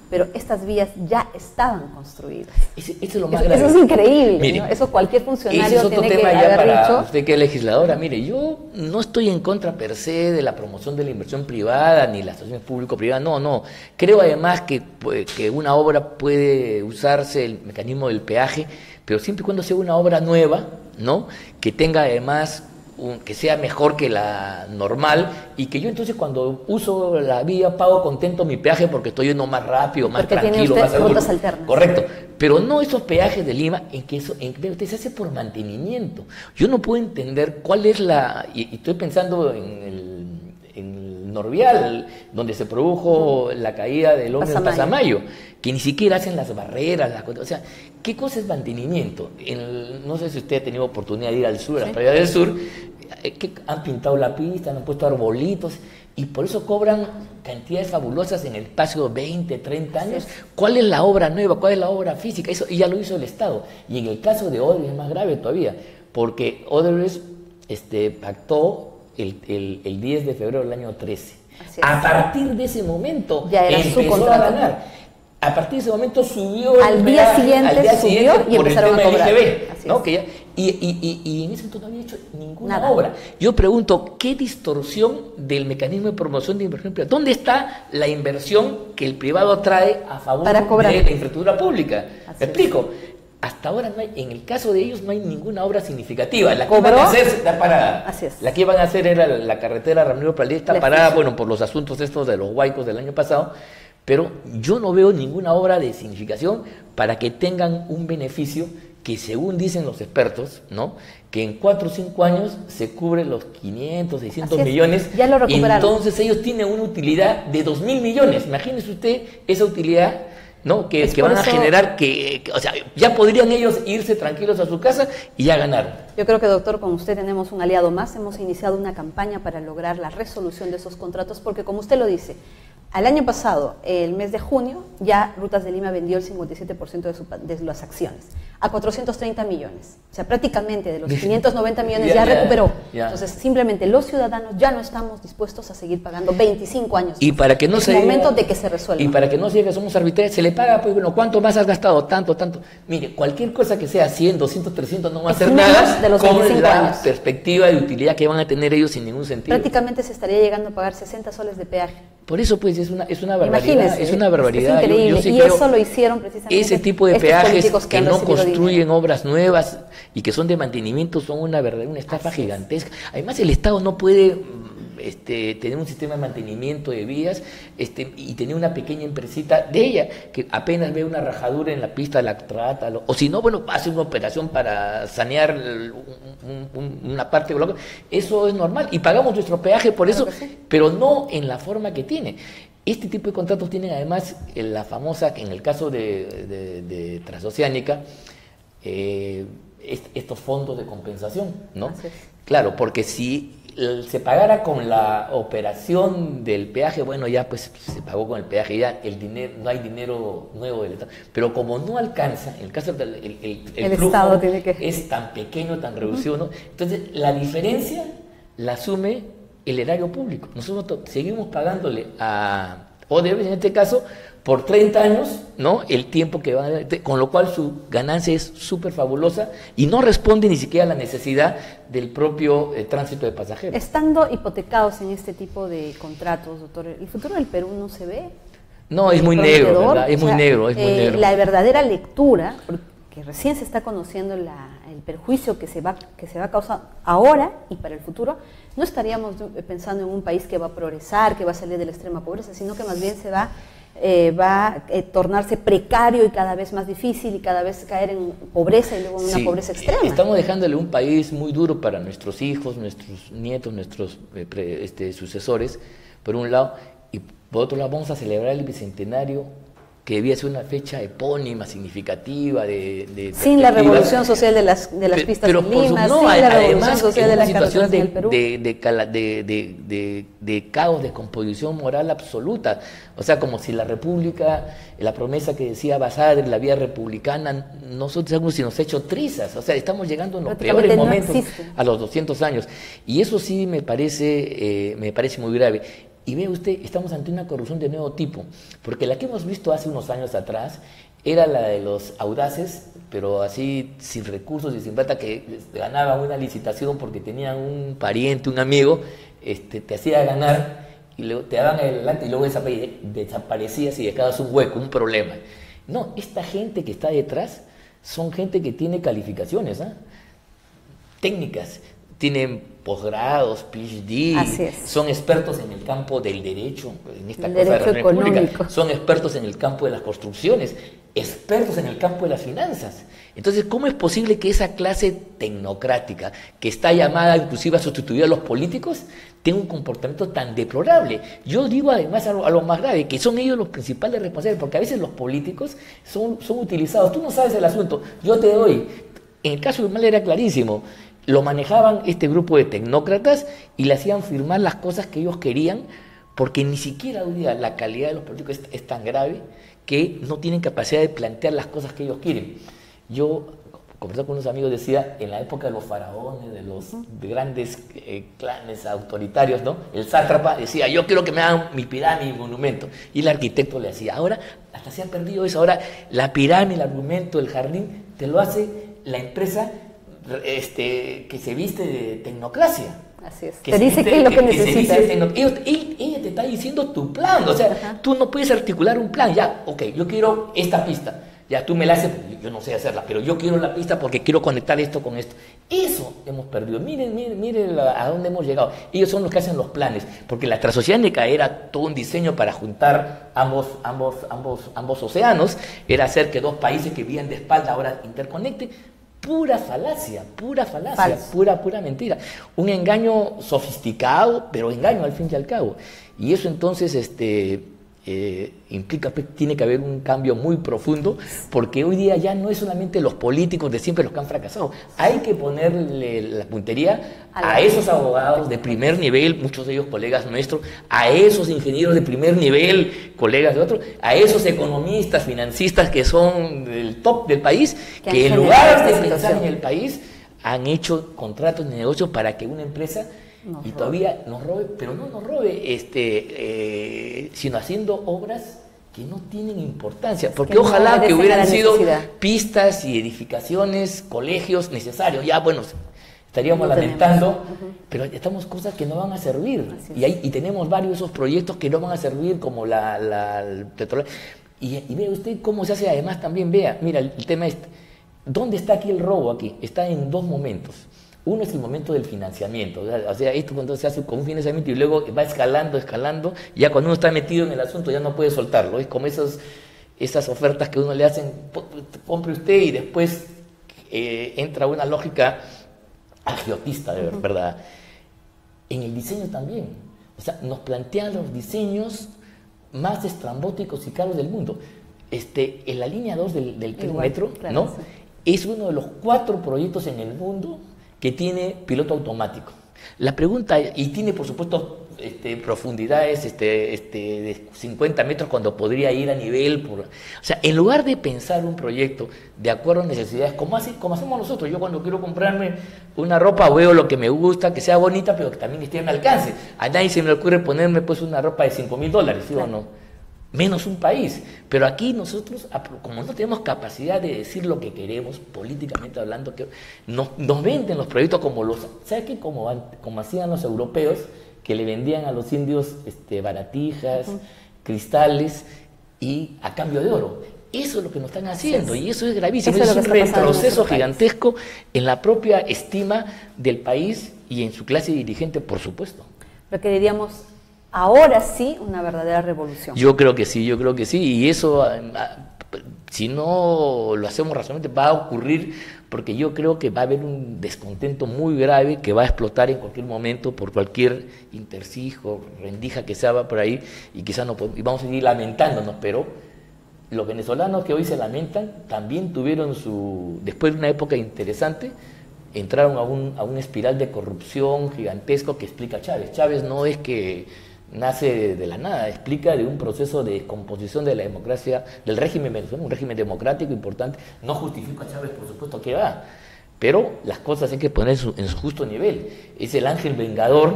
Pero estas vías ya estaban construidas. Eso es lo más grave. Eso es increíble, mire, ¿no? Eso cualquier funcionario es tiene que haber dicho. Usted que es legisladora, mire, yo no estoy en contra per se de la promoción de la inversión privada ni la asociación público-privada, no. Creo además que una obra puede usarse el mecanismo del peaje, pero siempre y cuando sea una obra nueva, ¿no?, que tenga además que sea mejor que la normal, y que yo entonces cuando uso la vía pago contento mi peaje porque estoy yendo más rápido, más tranquilo, más seguro. Rutas alternas. Correcto, pero no esos peajes de Lima en que se hace por mantenimiento. Yo no puedo entender cuál es y estoy pensando en el Norvial, donde se produjo la caída del hombre en Pasamayo, que ni siquiera hacen las barreras, o sea, ¿qué cosa es mantenimiento? No sé si usted ha tenido oportunidad de ir al sur, a las playas del sur, que han pintado la pista, han puesto arbolitos, y por eso cobran cantidades fabulosas en el espacio de 20, 30 años. ¿Cuál es la obra nueva? ¿Cuál es la obra física? Eso ya lo hizo el Estado. Y en el caso de Odebrecht es más grave todavía, porque Odebrecht pactó el 10 de febrero del año 13. A partir de ese momento ya era empezó a ganar. A partir de ese momento subió al día siguiente subió y por empezaron el tema a cobrar. del IGB, ¿no? Que ya, y en ese entonces no había hecho ninguna obra. Yo pregunto, ¿qué distorsión del mecanismo de promoción de inversión privada? ¿Dónde está la inversión que el privado trae a favor de la infraestructura pública? ¿Me explico? Hasta ahora no hay, en el caso de ellos no hay ninguna obra significativa. La que iban a hacer está parada. La que iban a hacer era la carretera Ramiro Pradilla, está parada, bueno, por los asuntos estos de los huaicos del año pasado, pero yo no veo ninguna obra de significación para que tengan un beneficio que, según dicen los expertos, ¿no?, que en 4 o 5 años se cubren los 500, 600 millones. Ya lo recuperaron. Entonces ellos tienen una utilidad de 2.000 millones. Imagínese usted esa utilidad, ¿no?, que van a generar, o sea, ya podrían ellos irse tranquilos a su casa y ya ganaron. Yo creo que, doctor, con usted tenemos un aliado más. Hemos iniciado una campaña para lograr la resolución de esos contratos, porque, como usted lo dice, al año pasado, el mes de junio, ya Rutas de Lima vendió el 57% de las acciones, a 430 millones. O sea, prácticamente de los 590 millones ya recuperó. Entonces, simplemente los ciudadanos ya no estamos dispuestos a seguir pagando 25 años. Y para que no es momento de que se resuelva. Y para que no se diga que somos arbitrarios, se le paga, pues bueno, ¿cuánto más has gastado? Tanto. Mire, cualquier cosa que sea 100, 200, 300 no va a hacer nada de los con 25 la años. Perspectiva de utilidad que van a tener ellos sin ningún sentido. Prácticamente se estaría llegando a pagar 60 soles de peaje. Por eso, pues, es una barbaridad. Imagínese, es una barbaridad. Es increíble. Yo sí y eso lo hicieron precisamente ese tipo de peajes que no construyen dinero. obras nuevas y que son de mantenimiento son una estafa gigantesca. Además, el Estado no puede tener un sistema de mantenimiento de vías y tener una pequeña empresita de ella que apenas ve una rajadura en la pista, la trata, o si no, bueno, hace una operación para sanear una parte de bloque. Eso es normal y pagamos nuestro peaje por eso, pero no en la forma que tiene. Este tipo de contratos tienen además la famosa, en el caso de Transoceánica, estos fondos de compensación, ¿no? Claro, porque si se pagara con la operación del peaje, bueno, ya pues se pagó con el peaje, ya el dinero, no hay dinero nuevo del Estado. Pero como no alcanza, en el caso del el flujo Estado tiene que... es tan pequeño, tan reducido, ¿no? Entonces la diferencia la asume el erario público. Nosotros seguimos pagándole a Odebrecht, en este caso, por 30 años, ¿no?, el tiempo que va a dar, con lo cual su ganancia es súper fabulosa y no responde ni siquiera a la necesidad del propio tránsito de pasajeros. Estando hipotecados en este tipo de contratos, doctor, ¿el futuro del Perú no se ve? No, es muy negro, ¿verdad? Es muy negro, es muy negro. La verdadera lectura, porque recién se está conociendo el perjuicio que se va a causar ahora y para el futuro, no estaríamos pensando en un país que va a progresar, que va a salir de la extrema pobreza, sino que más bien se va a tornarse precario y cada vez más difícil y cada vez caer en pobreza y luego en una pobreza extrema. Estamos dejándole un país muy duro para nuestros hijos, nuestros nietos, nuestros sucesores, por un lado, y por otro lado vamos a celebrar el bicentenario, que debía ser una fecha epónima, significa sin la revolución social de las pistas en Lima, sin la revolución social de las carreteras en el Perú. De caos, de descomposición moral absoluta. O sea, como si la república, la promesa que decía Basadre, la vía republicana, nosotros sabemos si nos ha hecho trizas. O sea, estamos llegando en los peores momentos a los 200 años. Y eso sí me parece muy grave. Y ve usted, estamos ante una corrupción de nuevo tipo, porque la que hemos visto hace unos años atrás era la de los audaces, pero así sin recursos y sin plata, que ganaban una licitación porque tenían un pariente, un amigo, te hacía ganar y luego te daban adelante y luego desaparecías y dejabas un hueco, un problema. No, esta gente que está detrás son gente que tiene calificaciones, técnicas, tienen posgrados, PhD, son expertos en el campo del derecho, en esta cosa de la república, son expertos en el campo de las construcciones, expertos en el campo de las finanzas. Entonces, ¿cómo es posible que esa clase tecnocrática, que está llamada inclusive a sustituir a los políticos, tenga un comportamiento tan deplorable? Yo digo además a lo más grave, que son ellos los principales responsables, porque a veces los políticos son utilizados. Tú no sabes el asunto, yo te doy. En el caso de Mal era clarísimo. Lo manejaban este grupo de tecnócratas y le hacían firmar las cosas que ellos querían porque ni siquiera hoy día la calidad de los políticos es tan grave que no tienen capacidad de plantear las cosas que ellos quieren. Yo, conversando con unos amigos, decía, en la época de los faraones, de grandes clanes autoritarios, ¿no? El sátrapa decía, yo quiero que me hagan mi pirámide, mi monumento. Y el arquitecto le decía, ahora hasta se ha perdido eso, ahora la pirámide, el monumento, el jardín, te lo hace la empresa que se viste de tecnocracia. Así es. Te dice qué es lo que necesitas. Ella te está diciendo tu plan, o sea, tú no puedes articular un plan, ya, ok, yo quiero esta pista. Ya, tú me la haces, yo no sé hacerla, pero yo quiero la pista porque quiero conectar esto con esto. Eso hemos perdido. Miren a dónde hemos llegado. Ellos son los que hacen los planes, porque la transoceánica era todo un diseño para juntar ambos océanos, era hacer que dos países que vivían de espalda ahora interconecten. Pura falacia, pura mentira. Un engaño sofisticado, pero engaño al fin y al cabo. Y eso entonces, implica, tiene que haber un cambio muy profundo, porque hoy día ya no es solamente los políticos de siempre los que han fracasado, hay que ponerle la puntería a esos abogados de primer nivel, muchos de ellos colegas nuestros, a esos ingenieros de primer nivel, colegas de otros, a esos economistas, financistas que son del top del país, que en lugar de pensar en el país, han hecho contratos de negocio para que una empresa todavía nos robe, pero no nos robe, sino haciendo obras que no tienen importancia, porque ojalá que hubieran sido pistas y edificaciones, colegios necesarios, ya bueno, estaríamos lamentando, pero estamos cosas que no van a servir, y tenemos varios de esos proyectos que no van a servir, como el petróleo, y vea usted cómo se hace, además también vea, mira, el tema es, ¿dónde está aquí el robo aquí? Está en dos momentos. Uno es el momento del financiamiento, o sea, esto cuando se hace con un financiamiento y luego va escalando, ya cuando uno está metido en el asunto ya no puede soltarlo, es como esas ofertas que uno le hacen, compre usted y después entra una lógica agiotista, de verdad. En el diseño también, o sea, nos plantean los diseños más estrambóticos y caros del mundo. En la línea 2 del tren metro, claro, ¿no? Sí. Es uno de los 4 proyectos en el mundo que tiene piloto automático. La pregunta, y tiene por supuesto profundidades de 50 metros cuando podría ir a nivel, o sea, en lugar de pensar un proyecto de acuerdo a necesidades, como hacemos nosotros, yo cuando quiero comprarme una ropa veo lo que me gusta, que sea bonita, pero que también esté a mi alcance. A nadie se me ocurre ponerme pues una ropa de $5,000, ¿sí o no? Menos un país, pero aquí nosotros, como no tenemos capacidad de decir lo que queremos, políticamente hablando, que nos venden los proyectos como ¿sabes qué? Como hacían los europeos, que le vendían a los indios baratijas, cristales, y a cambio de oro. Eso es lo que nos están haciendo, y eso es gravísimo, es un retroceso gigantesco en la propia estima del país y en su clase dirigente, por supuesto. Lo que diríamos, ahora sí, una verdadera revolución. Yo creo que sí, y eso, si no lo hacemos razonablemente, va a ocurrir, porque yo creo que va a haber un descontento muy grave que va a explotar en cualquier momento por cualquier intersijo, rendija que se haga por ahí, y quizás y vamos a seguir lamentándonos, pero los venezolanos que hoy se lamentan también tuvieron después de una época interesante, entraron a una espiral de corrupción gigantesco que explica Chávez. Chávez no es que nace de la nada, explica de un proceso de descomposición de la democracia, del régimen venezolano, un régimen democrático importante. No justifica a Chávez, por supuesto que va, pero las cosas hay que poner en su justo nivel. Es el ángel vengador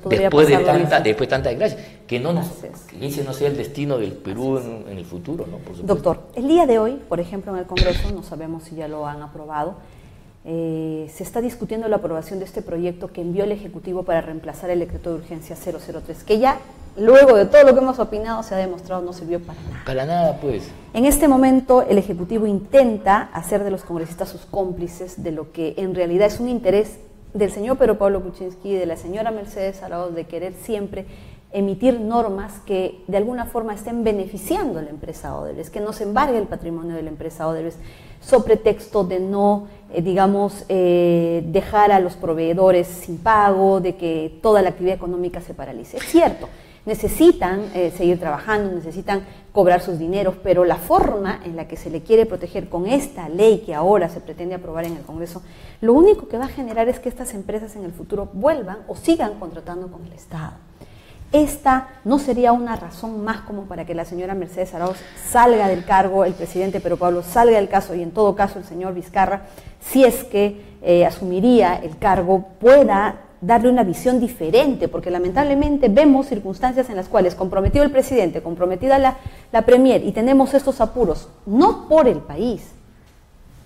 después de tanta desgracia, que ese no sea el destino del Perú en el futuro, ¿no? Por supuesto. Doctor, el día de hoy, por ejemplo, en el Congreso, no sabemos si ya lo han aprobado, se está discutiendo la aprobación de este proyecto que envió el Ejecutivo para reemplazar el decreto de urgencia 003, que ya, luego de todo lo que hemos opinado, se ha demostrado no sirvió para nada. Para nada, pues. En este momento, el Ejecutivo intenta hacer de los congresistas sus cómplices de lo que en realidad es un interés del señor Pedro Pablo Kuczynski y de la señora Mercedes Arauz de querer siempre emitir normas que de alguna forma estén beneficiando a la empresa Odebrecht, que no se embargue el patrimonio de la empresa Odebrecht, sobre pretexto de no, dejar a los proveedores sin pago, de que toda la actividad económica se paralice. Es cierto, necesitan seguir trabajando, necesitan cobrar sus dineros, pero la forma en la que se le quiere proteger con esta ley que ahora se pretende aprobar en el Congreso, lo único que va a generar es que estas empresas en el futuro vuelvan o sigan contratando con el Estado. esta no sería una razón más como para que la señora Mercedes Arauz salga del cargo, el presidente Pedro Pablo salga del caso y en todo caso el señor Vizcarra, si es que asumiría el cargo, pueda darle una visión diferente, porque lamentablemente vemos circunstancias en las cuales comprometido el presidente, comprometida la premier y tenemos estos apuros, no por el país,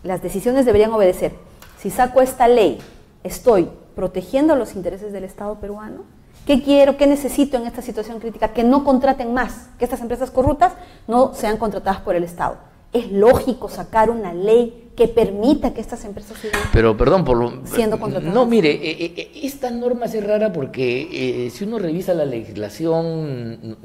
las decisiones deberían obedecer. Si saco esta ley, ¿estoy protegiendo los intereses del Estado peruano? ¿Qué quiero, qué necesito en esta situación crítica? Que no contraten más, que estas empresas corruptas no sean contratadas por el Estado. Es lógico sacar una ley que permita que estas empresas sigan siendo contratadas. No, mire, esta norma es rara porque si uno revisa la legislación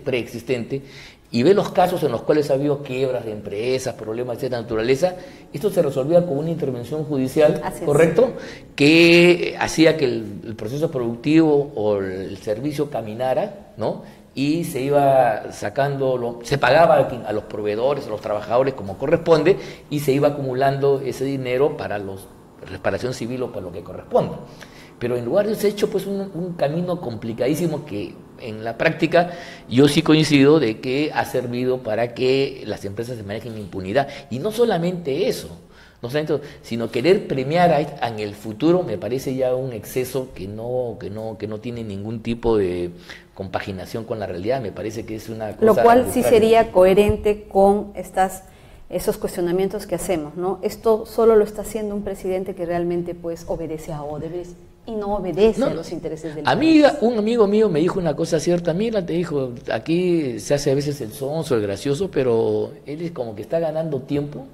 preexistente, y ve los casos en los cuales ha habido quiebras de empresas, problemas de esta naturaleza, esto se resolvía con una intervención judicial, ¿correcto? Que hacía que el proceso productivo o el servicio caminara, ¿no? Y se iba sacando, se pagaba a los proveedores, a los trabajadores como corresponde, y se iba acumulando ese dinero para la reparación civil o para lo que corresponda. Pero en lugar de eso, se ha hecho pues un camino complicadísimo que en la práctica yo sí coincido de que ha servido para que las empresas se manejen en impunidad. Y no solamente eso, sino querer premiar en el futuro me parece ya un exceso que no tiene ningún tipo de compaginación con la realidad. Me parece que es una cosa... Lo cual sí sería coherente con esos cuestionamientos que hacemos, ¿no? Esto solo lo está haciendo un presidente que realmente pues obedece a Odebrecht y no obedece a los intereses del país. Un amigo mío me dijo una cosa cierta, mira, te dijo, aquí se hace a veces el sonso, el gracioso, pero él es como que está ganando tiempo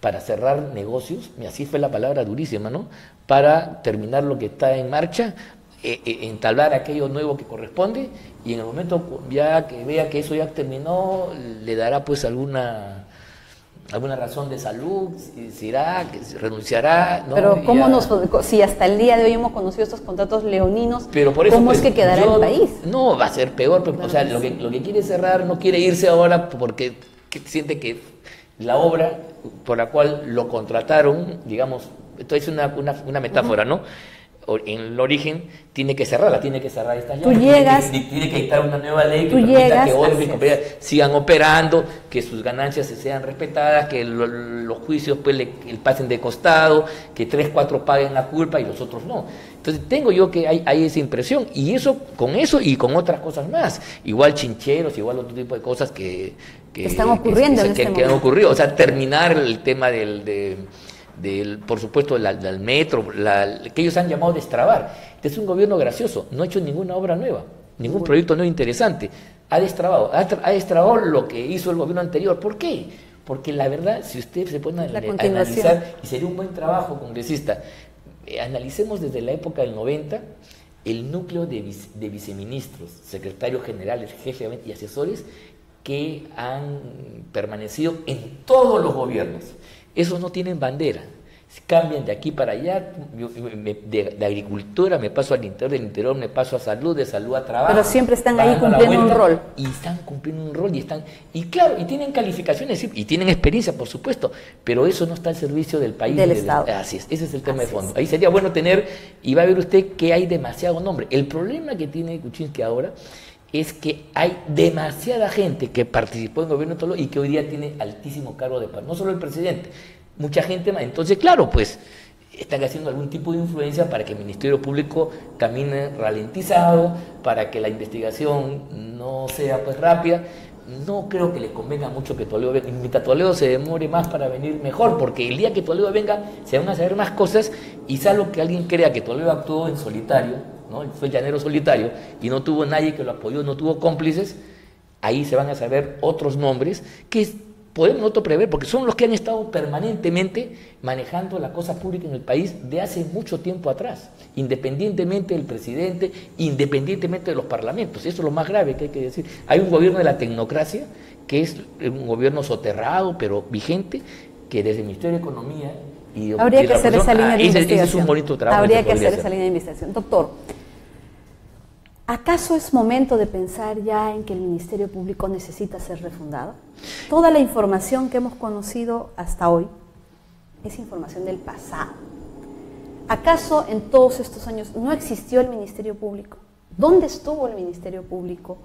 para cerrar negocios, y así fue la palabra durísima, ¿no? Para terminar lo que está en marcha, entablar aquello nuevo que corresponde, y en el momento ya que vea que eso ya terminó, le dará pues alguna razón de salud, si irá, que renunciará, ¿no? Pero si hasta el día de hoy hemos conocido estos contratos leoninos, pero por eso, ¿cómo es que quedará el país? No, va a ser peor, pero, o sea, lo que quiere cerrar, no quiere irse ahora porque siente que la obra por la cual lo contrataron, digamos, esto es una metáfora, ¿no? En el origen tiene que cerrarla, tiene que cerrar esta llave, tiene que dictar una nueva ley que permita que otros sigan operando, que sus ganancias se sean respetadas, que los juicios pues pasen de costado, que 3, 4 paguen la culpa y los otros no. Entonces tengo yo que hay esa impresión, y con eso y con otras cosas más, igual chincheros, igual otro tipo de cosas que están ocurriendo que han ocurrido, o sea, terminar el tema por supuesto, del metro, que ellos han llamado destrabar. Este es un gobierno gracioso, no ha hecho ninguna obra nueva, ningún proyecto nuevo interesante. Ha destrabado lo que hizo el gobierno anterior. ¿Por qué? Porque la verdad, si usted se pone a analizar, y sería un buen trabajo congresista, analicemos desde la época del 90 el núcleo de viceministros, secretarios generales, jefes y asesores que han permanecido en todos los gobiernos. Esos no tienen bandera, cambian de aquí para allá, de agricultura me paso al interior, del interior me paso a salud, de salud a trabajo. Pero siempre están ahí cumpliendo un rol. Y están cumpliendo un rol, y claro, y tienen calificaciones, y tienen experiencia, por supuesto, pero eso no está al servicio del país. Del Estado. Así es, ese es el tema de fondo. Ahí sería bueno tener, y va a ver usted que hay demasiado nombre. El problema que tiene Kuczynski ahora es que hay demasiada gente que participó en el gobierno de Toledo y que hoy día tiene altísimo cargo de poder, no solo el presidente, mucha gente más. Entonces, claro, pues están haciendo algún tipo de influencia para que el Ministerio Público camine ralentizado, para que la investigación no sea pues rápida. No creo que le convenga mucho que Toledo venga. Mientras Toledo se demore más para venir, mejor, porque el día que Toledo venga se van a saber más cosas, y salvo que alguien crea que Toledo actuó en solitario, ¿no? Fue llanero solitario y no tuvo nadie que lo apoyó, no tuvo cómplices, ahí se van a saber otros nombres que podemos nosotros prever, porque son los que han estado permanentemente manejando la cosa pública en el país de hace mucho tiempo atrás, independientemente del presidente, independientemente de los parlamentos. Eso es lo más grave que hay que decir. Hay un gobierno de la tecnocracia, que es un gobierno soterrado, pero vigente, que desde el Ministerio de Economía habría que hacer esa línea de investigación. Ese es un bonito trabajo. Habría que hacer esa línea de investigación. Doctor, ¿acaso es momento de pensar ya en que el Ministerio Público necesita ser refundado? Toda la información que hemos conocido hasta hoy es información del pasado. ¿Acaso en todos estos años no existió el Ministerio Público? ¿Dónde estuvo el Ministerio Público?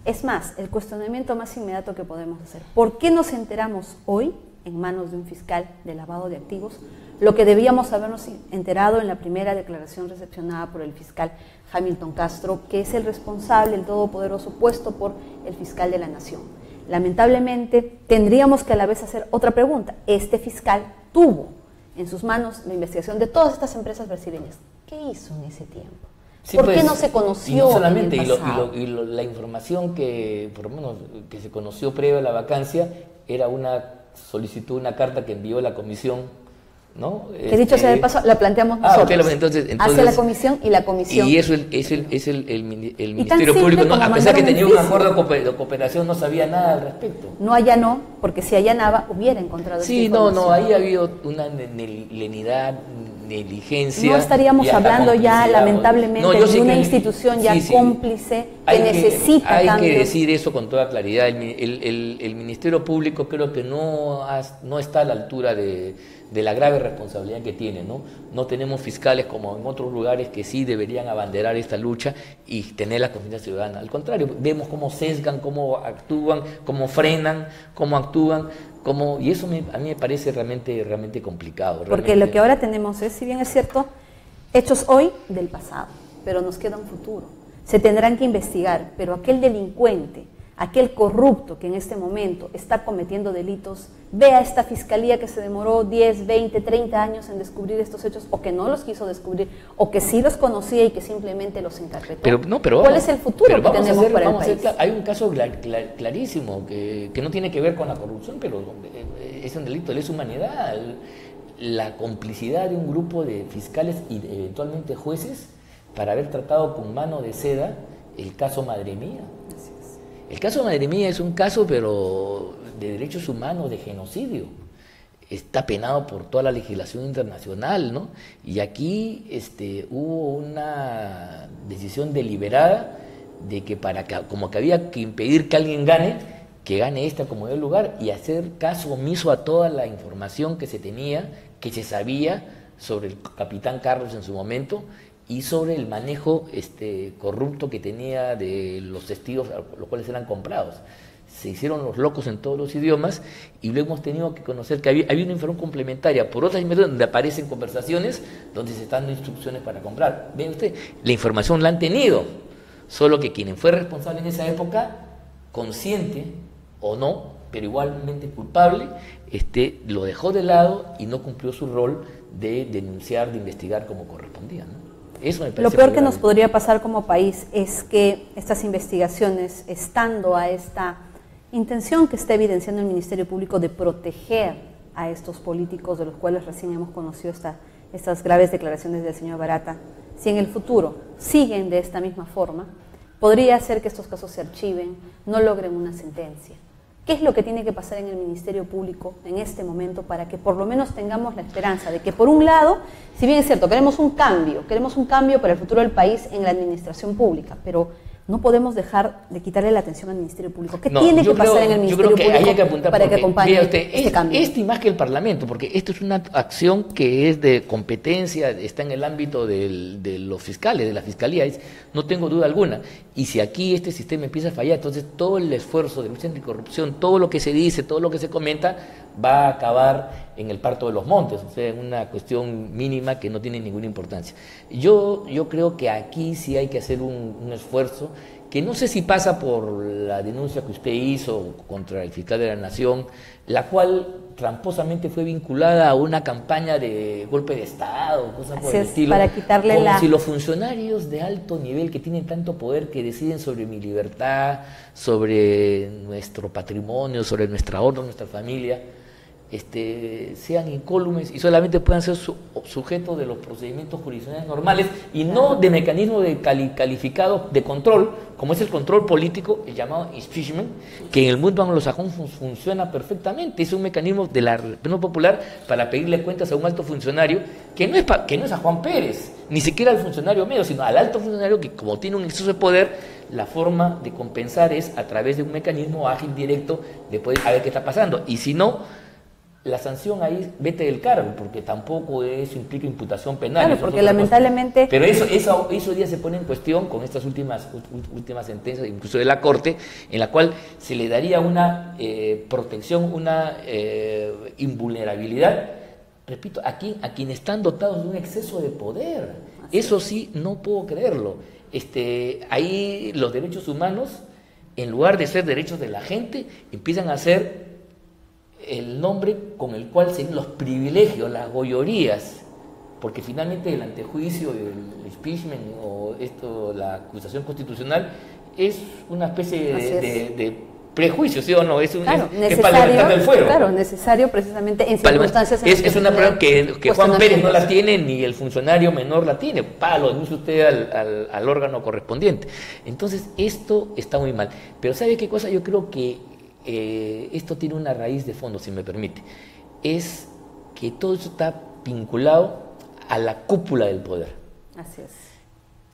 Es más, el cuestionamiento más inmediato que podemos hacer, ¿por qué nos enteramos hoy, en manos de un fiscal de lavado de activos, lo que debíamos habernos enterado en la primera declaración recepcionada por el fiscal Hamilton Castro, que es el responsable, el todopoderoso, puesto por el fiscal de la Nación? Lamentablemente, tendríamos que a la vez hacer otra pregunta. Este fiscal tuvo en sus manos la investigación de todas estas empresas brasileñas. ¿Qué hizo en ese tiempo? Sí, ¿Por pues, qué no se conoció? Y no solamente, en el pasado? la información que, por lo menos, que se conoció previo a la vacancia, era una solicitud, una carta que envió la comisión, ¿no? Que dicho sea de paso, la planteamos nosotros. Okay, entonces, hacia la comisión y la comisión. Y eso el Ministerio Público, ¿no? A pesar que tenía un acuerdo de cooperación, no sabía nada al respecto. No allanó, porque si allanaba, hubiera encontrado esa información. Ahí ha habido una lenidad, negligencia. No estaríamos hablando ya, lamentablemente, de una institución ya cómplice que necesita cambios. Hay que decir eso con toda claridad. El Ministerio Público creo que no está a la altura de la grave responsabilidad que tiene, ¿no? No tenemos fiscales como en otros lugares que sí deberían abanderar esta lucha y tener la confianza ciudadana. Al contrario, vemos cómo sesgan, cómo actúan, cómo frenan, cómo actúan, y eso a mí me parece realmente complicado. Porque lo que ahora tenemos es, si bien es cierto, hechos hoy del pasado, pero nos queda un futuro. Se tendrán que investigar, pero aquel delincuente, aquel corrupto que en este momento está cometiendo delitos, vea esta fiscalía que se demoró 10, 20, 30 años en descubrir estos hechos, o que no los quiso descubrir, o que sí los conocía y que simplemente los encarpetó. ¿Cuál es el futuro que tenemos para el país? Hay un caso clarísimo que no tiene que ver con la corrupción, pero es un delito de lesa humanidad. La complicidad de un grupo de fiscales y eventualmente jueces para haber tratado con mano de seda el caso Madre Mía. El caso Madre Mía es un caso, pero de derechos humanos, de genocidio. Está penado por toda la legislación internacional, ¿no? Y aquí hubo una decisión deliberada de que como que había que impedir que alguien gane, que gane esta como de lugar, y hacer caso omiso a toda la información que se tenía, que se sabía sobre el capitán Carlos en su momento, y sobre el manejo corrupto que tenía de los testigos, los cuales eran comprados. Se hicieron los locos en todos los idiomas y luego hemos tenido que conocer que había una información complementaria por otras informaciones donde aparecen conversaciones donde se están dando instrucciones para comprar. ¿Ven usted? La información la han tenido, solo que quien fue responsable en esa época, consciente o no, pero igualmente culpable, lo dejó de lado y no cumplió su rol de denunciar, de investigar como correspondía, ¿no? Lo peor que nos podría pasar como país es que estas investigaciones, estando a esta intención que está evidenciando el Ministerio Público de proteger a estos políticos de los cuales recién hemos conocido estas graves declaraciones del señor Barata, si en el futuro siguen de esta misma forma, podría ser que estos casos se archiven, no logren una sentencia. ¿Qué es lo que tiene que pasar en el Ministerio Público en este momento para que por lo menos tengamos la esperanza de que, por un lado, si bien es cierto, queremos un cambio para el futuro del país en la administración pública, pero no podemos dejar de quitarle la atención al Ministerio Público? ¿Qué tiene que pasar en el Ministerio Público para que acompañe este cambio? Y más que el Parlamento, porque esto es una acción que es de competencia, está en el ámbito de los fiscales, de la Fiscalía, no tengo duda alguna. Y si aquí este sistema empieza a fallar, entonces todo el esfuerzo de lucha anticorrupción, todo lo que se dice, todo lo que se comenta, va a acabar en el parto de los montes, o sea, en una cuestión mínima que no tiene ninguna importancia. Yo creo que aquí sí hay que hacer un esfuerzo, que no sé si pasa por la denuncia que usted hizo contra el fiscal de la Nación, la cual tramposamente fue vinculada a una campaña de golpe de Estado, cosas por el estilo, para quitarle como si los funcionarios de alto nivel que tienen tanto poder, que deciden sobre mi libertad, sobre nuestro patrimonio, sobre nuestra honra, nuestra familia, sean incólumes y solamente puedan ser sujetos de los procedimientos jurisdiccionales normales y no de mecanismos calificados de control, como es el control político, el llamado impeachment, que en el mundo anglosajón funciona perfectamente. Es un mecanismo de la República Popular para pedirle cuentas a un alto funcionario que no es a Juan Pérez, ni siquiera al funcionario medio, sino al alto funcionario que, como tiene un exceso de poder, la forma de compensar es a través de un mecanismo ágil, directo, de poder saber qué está pasando. Y si no, la sanción ahí, vete del cargo, porque tampoco eso implica imputación penal. Claro, porque lamentablemente... Pero eso ya se pone en cuestión con estas últimas sentencias, incluso de la Corte, en la cual se le daría una protección, una invulnerabilidad, repito, a quienes están dotados de un exceso de poder. Eso sí, no puedo creerlo. Ahí los derechos humanos, en lugar de ser derechos de la gente, empiezan a ser el nombre con el cual se ven los privilegios, las goyorías, porque finalmente el antejuicio, el impeachment o la acusación constitucional es una especie de prejuicio, ¿sí o no? Es para levantar del fuero. Claro, necesario precisamente en circunstancias... Es una prueba que Juan Pérez no la tiene, ni el funcionario menor la tiene. Lo denuncia usted al órgano correspondiente. Entonces, esto está muy mal. Pero ¿sabe qué cosa? Yo creo que esto tiene una raíz de fondo, si me permite. Es que todo eso está vinculado a la cúpula del poder. Así es.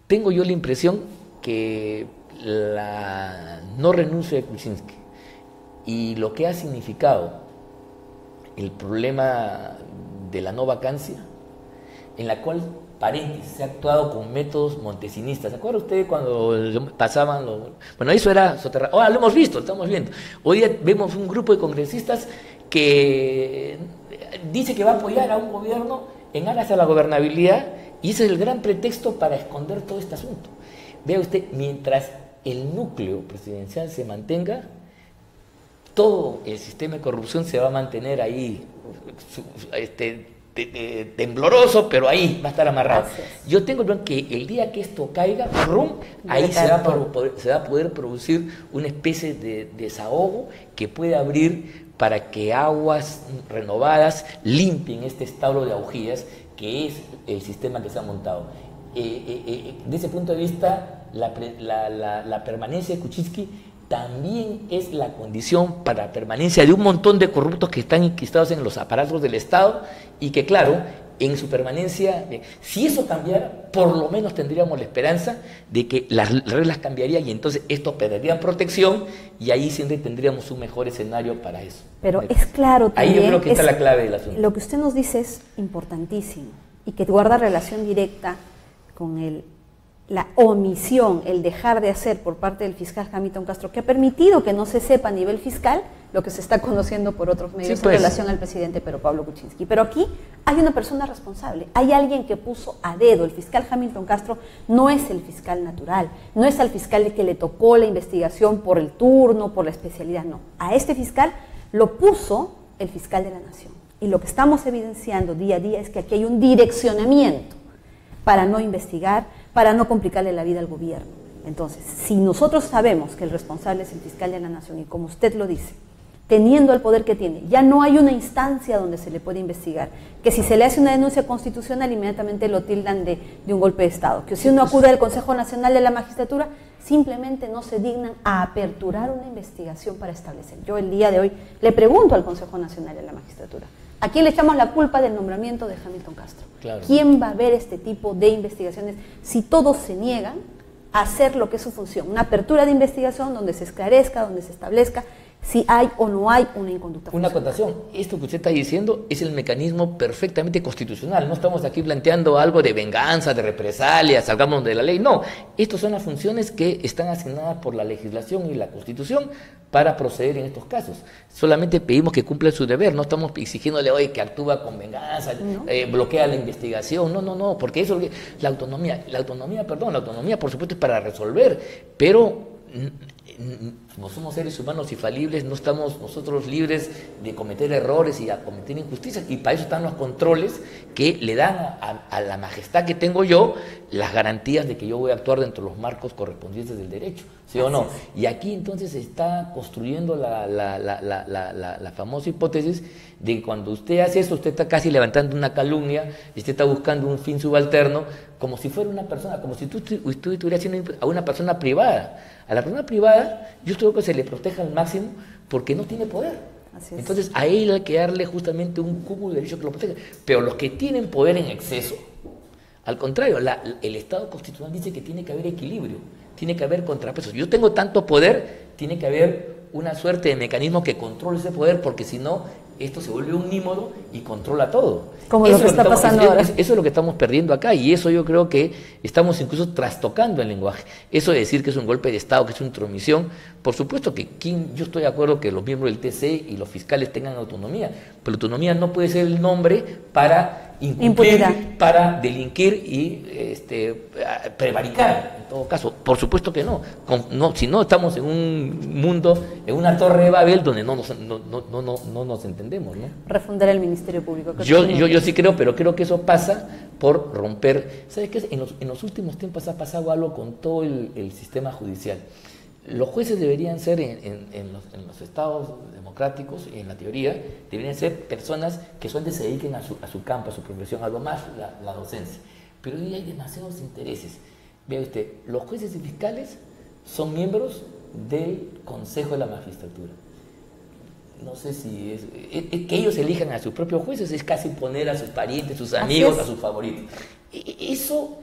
Tengo yo la impresión que la no renuncia de Kuczynski y lo que ha significado el problema de la no vacancia, en la cual, paréntesis, se ha actuado con métodos montesinistas. ¿Se acuerda usted cuando pasaban bueno, eso era soterrado? Ahora lo hemos visto, estamos viendo. Hoy día vemos un grupo de congresistas que dice que va a apoyar a un gobierno en aras a la gobernabilidad, y ese es el gran pretexto para esconder todo este asunto. Vea usted, mientras el núcleo presidencial se mantenga, todo el sistema de corrupción se va a mantener ahí, tembloroso, pero ahí va a estar amarrado. Yo tengo el plan que el día que esto caiga, ahí se va a poder producir una especie de desahogo que puede abrir para que aguas renovadas limpien este establo de augías que es el sistema que se ha montado. De ese punto de vista, la permanencia de Kuczynski también es la condición para la permanencia de un montón de corruptos que están enquistados en los aparatos del Estado y que, claro, en su permanencia, si eso cambiara, por lo menos tendríamos la esperanza de que las reglas cambiarían y entonces estos perderían protección y ahí siempre tendríamos un mejor escenario para eso. Pero es claro también... Ahí yo creo que está la clave del asunto. Lo que usted nos dice es importantísimo y que guarda relación directa con la omisión, el dejar de hacer por parte del fiscal Hamilton Castro, que ha permitido que no se sepa a nivel fiscal lo que se está conociendo por otros medios en relación al presidente Pedro Pablo Kuczynski. Pero aquí hay una persona responsable, hay alguien que puso a dedo. El fiscal Hamilton Castro no es el fiscal natural, no es al fiscal que le tocó la investigación por el turno, por la especialidad, no. A este fiscal lo puso el fiscal de la Nación. Y lo que estamos evidenciando día a día es que aquí hay un direccionamiento para no investigar, para no complicarle la vida al gobierno. Entonces, si nosotros sabemos que el responsable es el fiscal de la Nación y como usted lo dice, teniendo el poder que tiene, ya no hay una instancia donde se le puede investigar, que si se le hace una denuncia constitucional inmediatamente lo tildan de un golpe de Estado, que si uno acude al Consejo Nacional de la Magistratura, simplemente no se dignan a aperturar una investigación para establecer. Yo el día de hoy le pregunto al Consejo Nacional de la Magistratura, ¿a quién le echamos la culpa del nombramiento de Hamilton Castro? Claro. ¿Quién va a ver este tipo de investigaciones si todos se niegan a hacer lo que es su función? Una apertura de investigación donde se esclarezca, donde se establezca si hay o no hay una inconducta funcional. Una acotación, esto que usted está diciendo es el mecanismo perfectamente constitucional, no estamos aquí planteando algo de venganza, de represalia, salgamos de la ley, no, estas son las funciones que están asignadas por la legislación y la Constitución para proceder en estos casos. Solamente pedimos que cumpla su deber, no estamos exigiéndole hoy que actúa con venganza, no. Bloquea la investigación, no, porque eso, la autonomía por supuesto es para resolver, pero no somos seres humanos infalibles, no estamos nosotros libres de cometer errores y a cometer injusticias, y para eso están los controles que le dan a la majestad que tengo yo las garantías de que yo voy a actuar dentro de los marcos correspondientes del derecho, ¿sí o no? Y aquí entonces se está construyendo la famosa hipótesis de que cuando usted hace eso, usted está casi levantando una calumnia, usted está buscando un fin subalterno, como si fuera una persona, como si tú estuvieras haciendo a una persona privada. A la persona privada, yo creo que se le proteja al máximo porque no tiene poder. Entonces, a él hay que darle justamente un cúmulo de derechos que lo proteja. Pero los que tienen poder en exceso, al contrario, el Estado constitucional dice que tiene que haber equilibrio, tiene que haber contrapesos. Yo tengo tanto poder, tiene que haber una suerte de mecanismo que controle ese poder, porque si no, esto se vuelve omnímodo y controla todo. Como lo que está pasando ahora. Eso es lo que estamos perdiendo acá, y eso yo creo que estamos incluso trastocando el lenguaje. Eso de decir que es un golpe de Estado, que es una intromisión, por supuesto que yo estoy de acuerdo que los miembros del TC y los fiscales tengan autonomía, pero la autonomía no puede ser el nombre para incumplir, para delinquir y prevaricar, en todo caso. Por supuesto que no. Si no, estamos en un mundo, en una torre de Babel donde no nos entendemos, ¿no? Refundar el Ministerio Público. Yo sí creo, pero creo que eso pasa por romper. ¿Sabes qué? En los últimos tiempos ha pasado algo con todo el sistema judicial. Los jueces deberían ser, en los estados democráticos, en la teoría, deberían ser personas que solamente se dediquen a su campo, a su profesión, a lo más la docencia. Pero hoy hay demasiados intereses. Vea usted, los jueces y fiscales son miembros del Consejo de la Magistratura. No sé si es que ellos elijan a sus propios jueces, es casi poner a sus parientes, sus amigos, a sus favoritos. Eso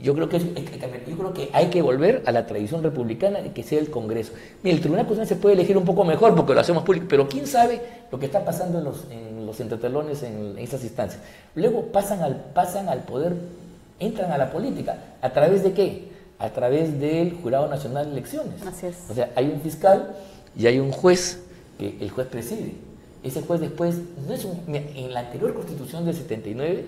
yo creo que hay que volver a la tradición republicana de que sea el Congreso. Mira, el Tribunal Constitucional se puede elegir un poco mejor porque lo hacemos público, pero quién sabe lo que está pasando en los entretelones en estas instancias. Luego pasan al poder, entran a la política. ¿A través de qué? A través del Jurado Nacional de Elecciones. Así es. O sea, hay un fiscal y hay un juez que el juez preside. Ese juez después, en la anterior Constitución del 79,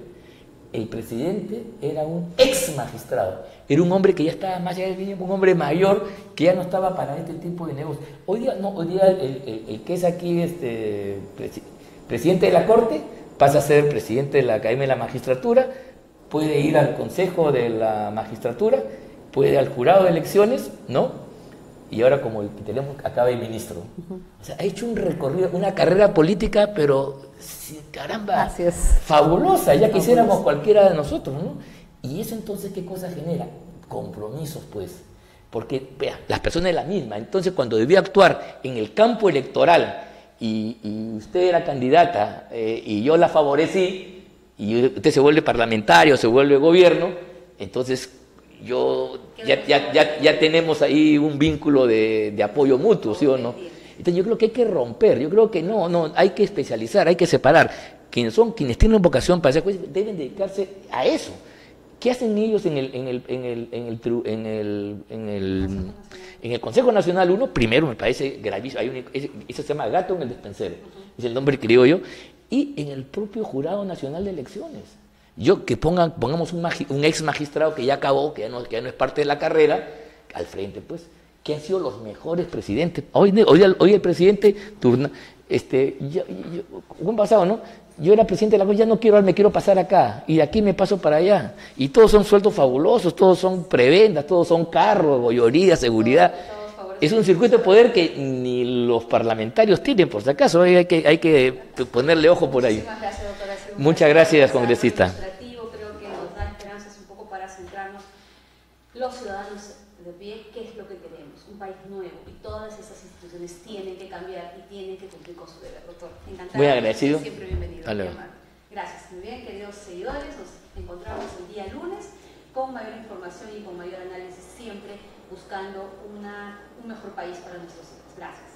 el presidente era un ex magistrado, era un hombre que ya estaba más allá del bien, un hombre mayor que ya no estaba para este tipo de negocios. Hoy día el que es aquí presidente de la Corte pasa a ser presidente de la Academia de la Magistratura, puede ir al Consejo de la Magistratura, puede ir al Jurado de Elecciones, ¿no? Y ahora, como el que tenemos, acaba de ministro. O sea, ha hecho un recorrido, una carrera política, pero caramba, así es, fabulosa, ya quisiéramos cualquiera de nosotros, ¿no? Y eso entonces, ¿qué cosa genera? Compromisos, pues, porque vea, las personas es la misma. Entonces, cuando debió actuar en el campo electoral y usted era candidata y yo la favorecí, y usted se vuelve parlamentario, se vuelve gobierno, entonces ya tenemos ahí un vínculo de apoyo mutuo, ¿sí o no? Entonces yo creo que hay que romper, yo creo que no, hay que especializar, hay que separar. Quienes tienen vocación para ser jueces deben dedicarse a eso. ¿Qué hacen ellos en el Consejo Nacional 1? Primero, me parece gravísimo, eso se llama gato en el despensero, es el nombre que creo yo, y en el propio Jurado Nacional de Elecciones. Que pongamos un ex magistrado que ya acabó, que ya no es parte de la carrera, al frente, pues, que han sido los mejores presidentes. Hoy el presidente buen pasado, ¿no? Yo era presidente de la cosa, ya no quiero, me quiero pasar acá, y de aquí me paso para allá. Y todos son sueldos fabulosos, todos son prebendas, todos son carros, gollería, seguridad. Es un circuito de poder que ni los parlamentarios tienen, por si acaso, hay que ponerle ojo por ahí. Muchísimas gracias, doctora. Muchas gracias, congresista. Creo que nos da esperanzas un poco para centrarnos los ciudadanos de pie, qué es lo que queremos, un país nuevo, y todas esas instituciones tienen que cambiar y tienen que cumplir con su deber, doctor. Encantado. Muy agradecido. Siempre bienvenido. Gracias. Muy bien, queridos seguidores, nos encontramos el día lunes con mayor información y con mayor análisis, siempre buscando un mejor país para nuestros hijos. Gracias.